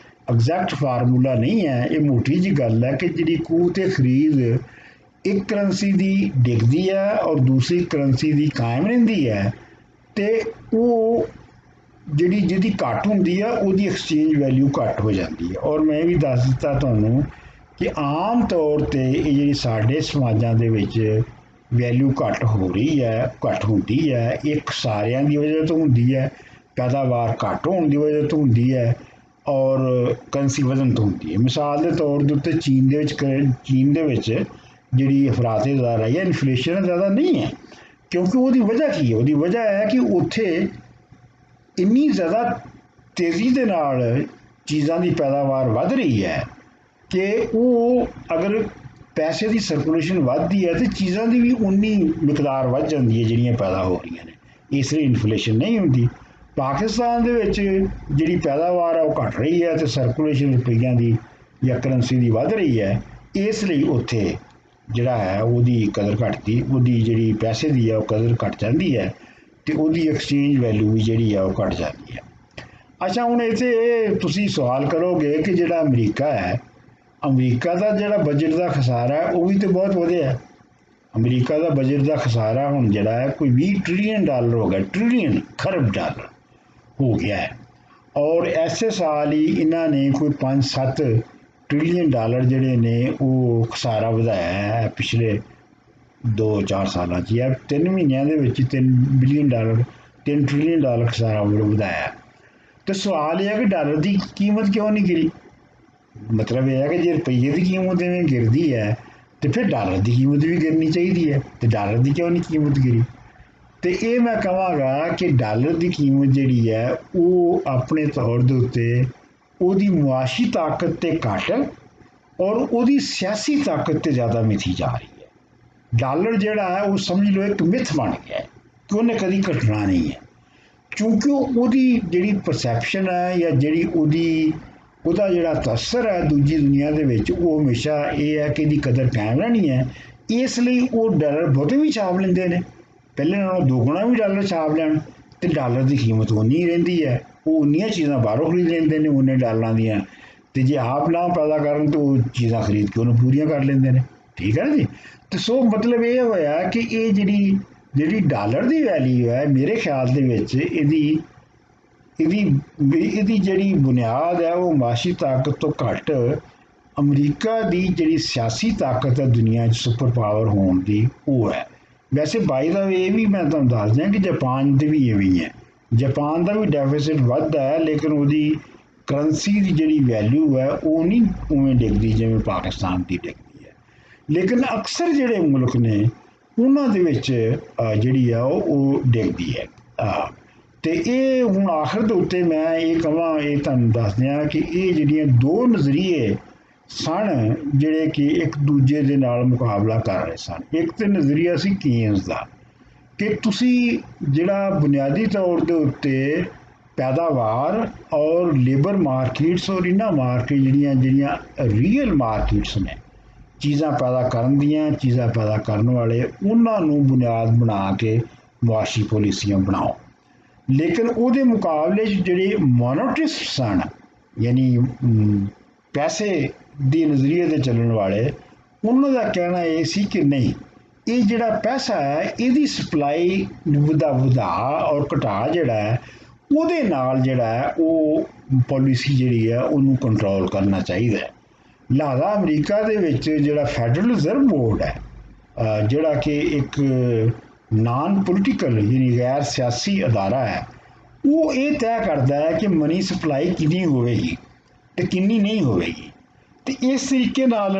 ਐਗਜ਼ੈਕਟ ਫਾਰਮੂਲਾ ਨਹੀਂ ਹੈ, ਇਹ ਮੋਟੀ ਜੀ ਗੱਲ ਹੈ ਕਿ ਜਿਹੜੀ ਕੂਵਤ ਖਰੀਦ ਇੱਕ ਕਰੰਸੀ ਦੀ ਡਿੱਗਦੀ ਹੈ ਔਰ ਦੂਸਰੀ ਕਰੰਸੀ ਦੀ ਕਾਇਮ ਰਹਿੰਦੀ ਹੈ, ਤੇ ਉਹ ਜਿਹੜੀ ਜਿਹਦੀ ਘੱਟ ਹੁੰਦੀ ਆ ਉਹਦੀ ਐਕਸਚੇਂਜ ਵੈਲਿਊ ਘੱਟ ਹੋ ਜਾਂਦੀ ਹੈ। ਔਰ ਮੈਂ ਵੀ ਦੱਸ ਦਿੱਤਾ ਤੁਹਾਨੂੰ ਕਿ ਆਮ ਤੌਰ 'ਤੇ ਇਹ ਜਿਹੜੀ ਸਾਡੇ ਸਮਾਜਾਂ ਦੇ ਵਿੱਚ ਵੈਲਿਊ ਘੱਟ ਹੋ ਰਹੀ ਹੈ, ਘੱਟ ਹੁੰਦੀ ਹੈ, ਇੱਕ ਸਾਰਿਆਂ ਦੀ ਵਜ੍ਹਾ ਤੋਂ ਹੁੰਦੀ ਹੈ, ਪੈਦਾਵਾਰ ਘੱਟ ਹੋਣ ਦੀ ਵਜ੍ਹਾ ਤੋਂ ਹੁੰਦੀ ਹੈ, ਔਰ ਕਰੰਸੀ ਵਧਣ ਤੋਂ ਹੁੰਦੀ ਹੈ। ਮਿਸਾਲ ਦੇ ਤੌਰ ਦੇ ਉੱਤੇ ਚੀਨ ਦੇ ਵਿੱਚ ਜਿਹੜੀ ਅਫਰਾਤੇ ਜ਼ਾਰਾ ਹੈ, ਇਨਫਲੇਸ਼ਨ ਜ਼ਿਆਦਾ ਨਹੀਂ ਹੈ, ਕਿਉਂਕਿ ਉਹਦੀ ਵਜ੍ਹਾ ਕੀ ਹੈ? ਉਹਦੀ ਵਜ੍ਹਾ ਹੈ ਕਿ ਉੱਥੇ ਇੰਨੀ ਜ਼ਿਆਦਾ ਤੇਜ਼ੀ ਦੇ ਨਾਲ ਚੀਜ਼ਾਂ ਦੀ ਪੈਦਾਵਾਰ ਵੱਧ ਰਹੀ ਹੈ ਕਿ ਉਹ ਅਗਰ ਪੈਸੇ ਦੀ ਸਰਕੂਲੇਸ਼ਨ ਵੱਧਦੀ ਹੈ ਤੇ ਚੀਜ਼ਾਂ ਦੀ ਵੀ ਉਨੀ ਮਿਕਦਾਰ ਵੱਧ ਜਾਂਦੀ ਹੈ ਜਿਹੜੀਆਂ ਪੈਦਾ ਹੋ ਰਹੀਆਂ ਨੇ, ਇਸ ਲਈ ਇਨਫਲੇਸ਼ਨ ਨਹੀਂ ਹੁੰਦੀ। ਪਾਕਿਸਤਾਨ ਦੇ ਵਿੱਚ ਜਿਹੜੀ ਪੈਦਾਵਾਰ ਹੈ ਉਹ ਘਟ ਰਹੀ ਹੈ ਤੇ ਸਰਕੂਲੇਸ਼ਨ ਰੁਪਈਆਂ ਦੀ ਜਾਂ ਕਰੰਸੀ ਦੀ ਵੱਧ ਰਹੀ ਹੈ, ਇਸ ਲਈ ਉੱਥੇ ਜਿਹੜਾ ਹੈ ਉਹਦੀ ਕਦਰ ਘਟਦੀ, ਉਹਦੀ ਜਿਹੜੀ ਪੈਸੇ ਦੀ ਹੈ ਉਹ ਕਦਰ ਘਟ ਜਾਂਦੀ ਹੈ ਤੇ ਉਹਦੀ ਐਕਸਚੇਂਜ ਵੈਲਿਊ ਵੀ ਜਿਹੜੀ ਆ ਉਹ ਘਟ ਜਾਂਦੀ ਹੈ। ਅੱਛਾ, ਹੁਣ ਇੱਥੇ ਤੁਸੀਂ ਸਵਾਲ ਕਰੋਗੇ ਕਿ ਜਿਹੜਾ ਅਮਰੀਕਾ ਹੈ, ਅਮਰੀਕਾ ਦਾ ਜਿਹੜਾ ਬਜਟ ਦਾ ਖਸਾਰਾ ਹੈ ਉਹ ਵੀ ਤਾਂ ਬਹੁਤ ਵਧਿਆ। ਅਮਰੀਕਾ ਦਾ ਬਜਟ ਦਾ ਖਸਾਰਾ ਹੁਣ ਜਿਹੜਾ ਹੈ ਕੋਈ 20 ਟ੍ਰਿਲੀਅਨ ਡਾਲਰ ਹੋ ਗਿਆ, ਟ੍ਰਿਲੀਅਨ ਖਰਬ ਡਾਲਰ ਹੋ ਗਿਆ ਹੈ। ਔਰ ਐਸੇ ਸਾਲ ਹੀ ਇਹਨਾਂ ਨੇ ਕੋਈ 5-7 ਟ੍ਰਿਲੀਅਨ ਡਾਲਰ ਜਿਹੜੇ ਨੇ ਉਹ ਖਸਾਰਾ ਵਧਾਇਆ ਹੈ ਪਿਛਲੇ 2-4 ਸਾਲਾਂ 'ਚ, ਜਾਂ 3 ਮਹੀਨਿਆਂ ਦੇ ਵਿੱਚ 3 ਬਿਲੀਅਨ ਡਾਲਰ 3 ਟ੍ਰਿਲੀਅਨ ਡਾਲਰ ਖਸਾਰਾ ਵਧਾਇਆ। ਤੇ ਸਵਾਲ ਇਹ ਹੈ ਕਿ ਡਾਲਰ ਦੀ ਕੀਮਤ ਕਿਉਂ ਨਹੀਂ ਗਿਰੀ? ਮਤਲਬ ਇਹ ਹੈ ਕਿ ਜੇ ਰੁਪਈਏ ਦੀ ਕੀਮਤ ਇਵੇਂ ਗਿਰਦੀ ਹੈ ਤੇ ਫਿਰ ਡਾਲਰ ਦੀ ਕੀਮਤ ਵੀ ਗਿਰਨੀ ਚਾਹੀਦੀ ਹੈ, ਤੇ ਡਾਲਰ ਦੀ ਕਿਉਂ ਨਹੀਂ ਕੀਮਤ ਗਿਰੀ? ਤੇ ਇਹ ਮੈਂ ਕਹਾਂਗਾ ਕਿ ਡਾਲਰ ਦੀ ਕੀਮਤ ਜਿਹੜੀ ਹੈ ਉਹ ਆਪਣੇ ਤੌਰ ਦੇ ਉੱਤੇ ਉਹਦੀ ਮੁਆਸ਼ੀ ਤਾਕਤ ਤੇ ਘੱਟ ਔਰ ਉਹਦੀ ਸਿਆਸੀ ਤਾਕਤ ਤੇ ਜ਼ਿਆਦਾ ਮਿਥੀ ਜਾ ਰਹੀ ਹੈ। ਡਾਲਰ ਜਿਹੜਾ ਹੈ ਉਹ ਸਮਝ ਲਓ ਇੱਕ ਮਿਥ ਬਣ ਗਿਆ ਹੈ ਕਿ ਉਹਨੇ ਕਦੀ ਘਟਣਾ ਨਹੀਂ ਹੈ, ਕਿਉਂਕਿ ਉਹਦੀ ਜਿਹੜੀ ਪਰਸੈਪਸ਼ਨ ਹੈ ਜਾਂ ਜਿਹੜੀ ਉਹਦਾ ਜਿਹੜਾ ਤਅੱਸਰ ਹੈ ਦੂਜੀ ਦੁਨੀਆ ਦੇ ਵਿੱਚ, ਉਹ ਹਮੇਸ਼ਾ ਇਹ ਹੈ ਕਿ ਇਹਦੀ ਕਦਰ ਕਾਇਮ ਰਹਿਣੀ ਹੈ। ਇਸ ਲਈ ਉਹ ਡਾਲਰ ਬਹੁਤੇ ਵੀ ਛਾਪ ਲੈਂਦੇ ਨੇ, ਪਹਿਲੇ ਨਾਲੋਂ ਦੁੱਗਣਾ ਵੀ ਡਾਲਰ ਛਾਪ ਲੈਣ ਤੇ ਡਾਲਰ ਦੀ ਕੀਮਤ ਉਨੀ ਰਹਿੰਦੀ ਹੈ। ਉਹ ਉਨੀਆਂ ਚੀਜ਼ਾਂ ਬਾਹਰੋਂ ਖਰੀਦ ਲੈਂਦੇ ਨੇ ਉਹਨੇ ਡਾਲਰਾਂ ਦੀਆਂ, ਤੇ ਜੇ ਆਪ ਨਾ ਪੈਦਾ ਕਰਨ ਤਾਂ ਉਹ ਚੀਜ਼ਾਂ ਖਰੀਦ ਕੇ ਉਹਨੂੰ ਪੂਰੀਆਂ ਕਰ ਲੈਂਦੇ ਨੇ। ਠੀਕ ਹੈ ਨਾ ਜੀ? ਤੇ ਸੋ ਮਤਲਬ ਇਹ ਹੋਇਆ ਕਿ ਇਹ ਜਿਹੜੀ ਡਾਲਰ ਦੀ ਵੈਲਿਊ ਹੈ, ਮੇਰੇ ਖਿਆਲ ਦੇ ਵਿੱਚ ਇਹਦੀ ਜਿਹੜੀ ਬੁਨਿਆਦ ਹੈ ਉਹ ਮਾਸ਼ੀ ਤਾਕਤ ਤੋਂ ਘੱਟ ਅਮਰੀਕਾ ਦੀ ਜਿਹੜੀ ਸਿਆਸੀ ਤਾਕਤ ਹੈ ਦੁਨੀਆ 'ਚ ਸੁਪਰ ਪਾਵਰ ਹੋਣ ਦੀ ਉਹ ਹੈ। ਵੈਸੇ ਬਾਈ ਦਾ ਇਹ ਵੀ ਮੈਂ ਤੁਹਾਨੂੰ ਦੱਸ ਦਿਆਂ ਕਿ ਜਾਪਾਨ ਦੇ ਵੀ ਇਵੇਂ ਹੀ ਹੈ। ਜਾਪਾਨ ਦਾ ਵੀ ਡੈਫਿਸਿਟ ਵੱਧਦਾ ਹੈ, ਲੇਕਿਨ ਉਹਦੀ ਕਰੰਸੀ ਦੀ ਜਿਹੜੀ ਵੈਲਿਊ ਹੈ ਉਹ ਨਹੀਂ ਉਵੇਂ ਡਿੱਗਦੀ ਜਿਵੇਂ ਪਾਕਿਸਤਾਨ ਦੀ ਡਿੱਗਦੀ ਹੈ। ਲੇਕਿਨ ਅਕਸਰ ਜਿਹੜੇ ਮੁਲਕ ਨੇ ਉਹਨਾਂ ਦੇ ਵਿੱਚ ਜਿਹੜੀ ਆ ਉਹ ਡਿੱਗਦੀ ਹੈ। ਤੇ ਇਹ ਹੁਣ ਆਖਰ ਦੇ ਉੱਤੇ ਮੈਂ ਇਹ ਤੁਹਾਨੂੰ ਦੱਸ ਦਿਆਂ ਕਿ ਇਹ ਜਿਹੜੀਆਂ ਦੋ ਨਜ਼ਰੀਏ ਸਨ ਜਿਹੜੇ ਕਿ ਇੱਕ ਦੂਜੇ ਦੇ ਨਾਲ ਮੁਕਾਬਲਾ ਕਰ ਰਹੇ ਸਨ। ਇੱਕ ਤੇ ਨਜ਼ਰੀਆ ਸੀ ਕੀਨਜ਼ ਦਾ ਕਿ ਤੁਸੀਂ ਜਿਹੜਾ ਬੁਨਿਆਦੀ ਤੌਰ ਦੇ ਉੱਤੇ ਪੈਦਾਵਾਰ ਔਰ ਲੇਬਰ ਮਾਰਕੀਟਸ ਔਰ ਇਹਨਾਂ ਮਾਰਕੀਟ ਜਿਹੜੀਆਂ ਰੀਅਲ ਮਾਰਕੀਟਸ ਨੇ ਚੀਜ਼ਾਂ ਪੈਦਾ ਕਰਨ ਦੀਆਂ, ਚੀਜ਼ਾਂ ਪੈਦਾ ਕਰਨ ਵਾਲੇ, ਉਹਨਾਂ ਨੂੰ ਬੁਨਿਆਦ ਬਣਾ ਕੇ ਮੁਆਸ਼ੀ ਪਾਲਿਸੀਆਂ ਬਣਾਓ। ਲੇਕਿਨ ਉਹਦੇ ਮੁਕਾਬਲੇ 'ਚ ਜਿਹੜੇ ਮੋਨੋਟਿਸਟ ਸਨ, ਯਾਨੀ ਪੈਸੇ ਦੀ ਨਜ਼ਰੀਏ ਦੇ ਚੱਲਣ ਵਾਲੇ, ਉਹਨਾਂ ਦਾ ਕਹਿਣਾ ਇਹ ਸੀ ਕਿ ਨਹੀਂ, ਇਹ ਜਿਹੜਾ ਪੈਸਾ ਹੈ ਇਹਦੀ ਸਪਲਾਈ ਵਧਾ ਔਰ ਘਟਾ ਜਿਹੜਾ ਹੈ ਉਹਦੇ ਨਾਲ ਜਿਹੜਾ ਹੈ ਉਹ ਪਾਲਿਸੀ ਜਿਹੜੀ ਹੈ ਉਹਨੂੰ ਕੰਟਰੋਲ ਕਰਨਾ ਚਾਹੀਦਾ ਹੈ। ਲਿਹਾਜ਼ਾ ਅਮਰੀਕਾ ਦੇ ਵਿੱਚ ਜਿਹੜਾ ਫੈਡਰਲ ਰਿਜ਼ਰਵ ਬੋਰਡ ਹੈ, ਜਿਹੜਾ ਕਿ ਇੱਕ ਨਾਨ ਪੋਲੀਟੀਕਲ ਯਾਨੀ ਗੈਰ ਸਿਆਸੀ ਅਦਾਰਾ ਹੈ, ਉਹ ਇਹ ਤੈਅ ਕਰਦਾ ਹੈ ਕਿ ਮਨੀ ਸਪਲਾਈ ਕਿੰਨੀ ਹੋਵੇਗੀ ਤੇ ਕਿੰਨੀ ਨਹੀਂ ਹੋਵੇਗੀ। ਤੇ ਇਸ ਤਰੀਕੇ ਨਾਲ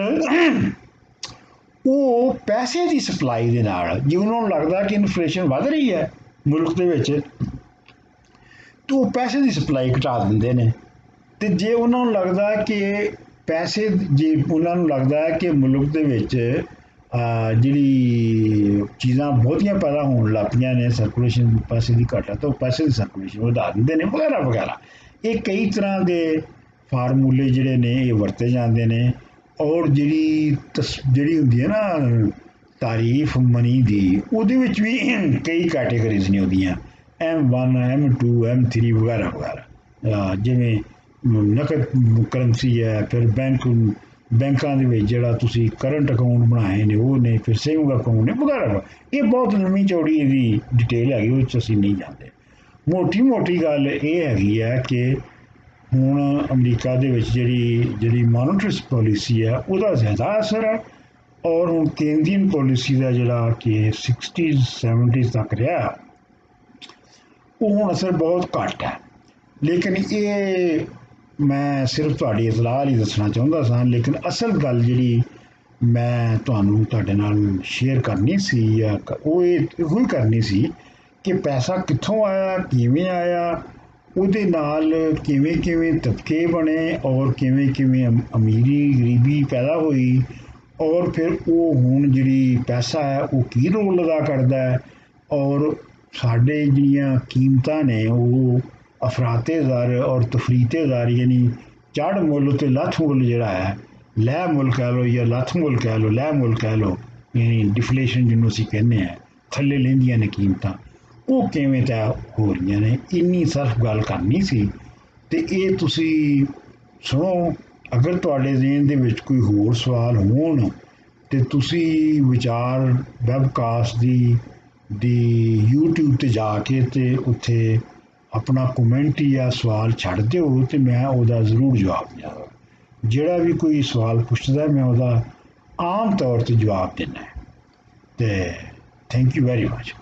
ਉਹ ਪੈਸੇ ਦੀ ਸਪਲਾਈ ਦੇ ਨਾਲ, ਜੇ ਉਹਨਾਂ ਨੂੰ ਲੱਗਦਾ ਕਿ ਇਨਫਲੇਸ਼ਨ ਵੱਧ ਰਹੀ ਹੈ ਮੁਲਕ ਦੇ ਵਿੱਚ, ਤਾਂ ਉਹ ਪੈਸੇ ਦੀ ਸਪਲਾਈ ਘਟਾ ਦਿੰਦੇ ਨੇ। ਤੇ ਜੇ ਉਹਨਾਂ ਨੂੰ ਲੱਗਦਾ ਕਿ ਕਿ ਮੁਲਕ ਦੇ ਵਿੱਚ ਜਿਹੜੀ ਚੀਜ਼ਾਂ ਬਹੁਤੀਆਂ ਪੈਦਾ ਹੋਣ ਲੱਗ ਪਈਆਂ ਨੇ, ਸਰਕੂਲੇਸ਼ਨ ਪੈਸੇ ਦੀ ਘੱਟ ਹੈ, ਤਾਂ ਉਹ ਪੈਸੇ ਦੀ ਸਰਕੂਲੇਸ਼ਨ ਵਧਾ ਦਿੰਦੇ ਨੇ ਵਗੈਰਾ ਵਗੈਰਾ। ਇਹ ਕਈ ਤਰ੍ਹਾਂ ਦੇ ਫਾਰਮੂਲੇ ਜਿਹੜੇ ਨੇ ਇਹ ਵਰਤੇ ਜਾਂਦੇ ਨੇ। ਔਰ ਜਿਹੜੀ ਹੁੰਦੀ ਹੈ ਨਾ ਤਾਰੀਫ ਮਨੀ ਦੀ, ਉਹਦੇ ਵਿੱਚ ਵੀ ਕਈ ਕੈਟੇਗਰੀਜ਼ ਨੇ ਉਹਦੀਆਂ, M1 M2 M3 ਵਗੈਰਾ ਵਗੈਰਾ। ਜਿਵੇਂ ਨਕਦ ਕਰੰਸੀ ਹੈ, ਫਿਰ ਬੈਂਕ ਬੈਂਕਾਂ ਦੇ ਵਿੱਚ ਜਿਹੜਾ ਤੁਸੀਂ ਕਰੰਟ ਅਕਾਊਂਟ ਬਣਾਏ ਨੇ ਉਹ ਨੇ, ਫਿਰ ਸੇਵਿੰਗ ਅਕਾਊਂਟ ਨੇ ਵਗੈਰਾ। ਇਹ ਬਹੁਤ ਲੰਮੀ ਚੌੜੀ ਇਹਦੀ ਡਿਟੇਲ ਹੈਗੀ, ਉਹ 'ਚ ਅਸੀਂ ਨਹੀਂ ਜਾਂਦੇ। ਮੋਟੀ ਮੋਟੀ ਗੱਲ ਇਹ ਹੈਗੀ ਹੈ ਕਿ ਹੁਣ ਅਮਰੀਕਾ ਦੇ ਵਿੱਚ ਜਿਹੜੀ ਮੋਨਿਟਰੀ ਪਾਲਿਸੀ ਹੈ ਉਹਦਾ ਜ਼ਿਆਦਾ ਅਸਰ ਹੈ, ਔਰ ਹੁਣ ਕੇਂਦਰੀਅਨ ਪਾਲਿਸੀ ਦਾ ਜਿਹੜਾ ਕਿ 60s 70s ਤੱਕ ਰਿਹਾ ਉਹ ਹੁਣ ਅਸਰ ਬਹੁਤ ਘੱਟ ਹੈ। ਲੇਕਿਨ ਇਹ ਮੈਂ ਸਿਰਫ ਤੁਹਾਡੀ ਇਤਲਾਹ ਲਈ ਦੱਸਣਾ ਚਾਹੁੰਦਾ ਸਾਂ। ਲੇਕਿਨ ਅਸਲ ਗੱਲ ਜਿਹੜੀ ਮੈਂ ਤੁਹਾਡੇ ਨਾਲ ਸ਼ੇਅਰ ਕਰਨੀ ਸੀ ਜਾਂ ਉਹ ਇਹੋ ਹੀ ਕਰਨੀ ਸੀ ਕਿ ਪੈਸਾ ਕਿੱਥੋਂ ਆਇਆ, ਕਿਵੇਂ ਆਇਆ, ਉਹਦੇ ਨਾਲ ਕਿਵੇਂ ਕਿਵੇਂ ਤਬਕੇ ਬਣੇ, ਔਰ ਕਿਵੇਂ ਕਿਵੇਂ ਅਮੀਰੀ ਗਰੀਬੀ ਪੈਦਾ ਹੋਈ, ਔਰ ਫਿਰ ਉਹ ਹੁਣ ਜਿਹੜੀ ਪੈਸਾ ਹੈ ਉਹ ਕੀ ਰੋਲ ਅਦਾ ਕਰਦਾ ਹੈ, ਔਰ ਸਾਡੇ ਜਿਹੜੀਆਂ ਕੀਮਤਾਂ ਨੇ ਉਹ ਅਫਰਾਤੇ ਦਰ ਔਰ ਤਫਰੀਤੇ ਦਰ, ਯਾਨੀ ਚੜ੍ਹ ਮੁੱਲ ਅਤੇ ਲੱਥ ਮੁੱਲ ਜਿਹੜਾ ਹੈ, ਲੈ ਮੁੱਲ ਕਹਿ ਲਓ ਜਾਂ ਲੱਥ ਮੁੱਲ ਕਹਿ ਲਓ, ਲੈ ਮੁੱਲ ਕਹਿ ਲਓ, ਯਾਨੀ ਡਿਫਲੇਸ਼ਨ ਜਿਹਨੂੰ ਅਸੀਂ ਕਹਿੰਦੇ ਹਾਂ, ਥੱਲੇ ਲੈਂਦੀਆਂ ਨੇ ਕੀਮਤਾਂ, ਉਹ ਕਿਵੇਂ ਤੈਅ ਹੋ ਰਹੀਆਂ ਨੇ। ਇੰਨੀ ਸਿਰਫ ਗੱਲ ਕਰਨੀ ਸੀ। ਅਤੇ ਇਹ ਤੁਸੀਂ ਸੁਣੋ, ਅਗਰ ਤੁਹਾਡੇ ਜ਼ਿਹਨ ਦੇ ਵਿੱਚ ਕੋਈ ਹੋਰ ਸਵਾਲ ਹੋਣ ਤੇ ਤੁਸੀਂ ਵਿਚਾਰ ਵੈਬਕਾਸਟ ਦੀ YouTube ਤੇ ਜਾ ਕੇ ਤੇ ਉੱਥੇ ਆਪਣਾ ਕਮੈਂਟ ਜਾਂ ਸਵਾਲ ਛੱਡ ਦਿਓ ਤੇ ਮੈਂ ਉਹਦਾ ਜ਼ਰੂਰ ਜਵਾਬ ਦਿਆਂਗਾ। ਜਿਹੜਾ ਵੀ ਕੋਈ ਸਵਾਲ ਪੁੱਛਦਾ ਮੈਂ ਉਹਦਾ ਆਮ ਤੌਰ ਤੇ ਜਵਾਬ ਦਿੰਦਾ। ਤੇ ਥੈਂਕ ਯੂ ਵੈਰੀ ਮਚ।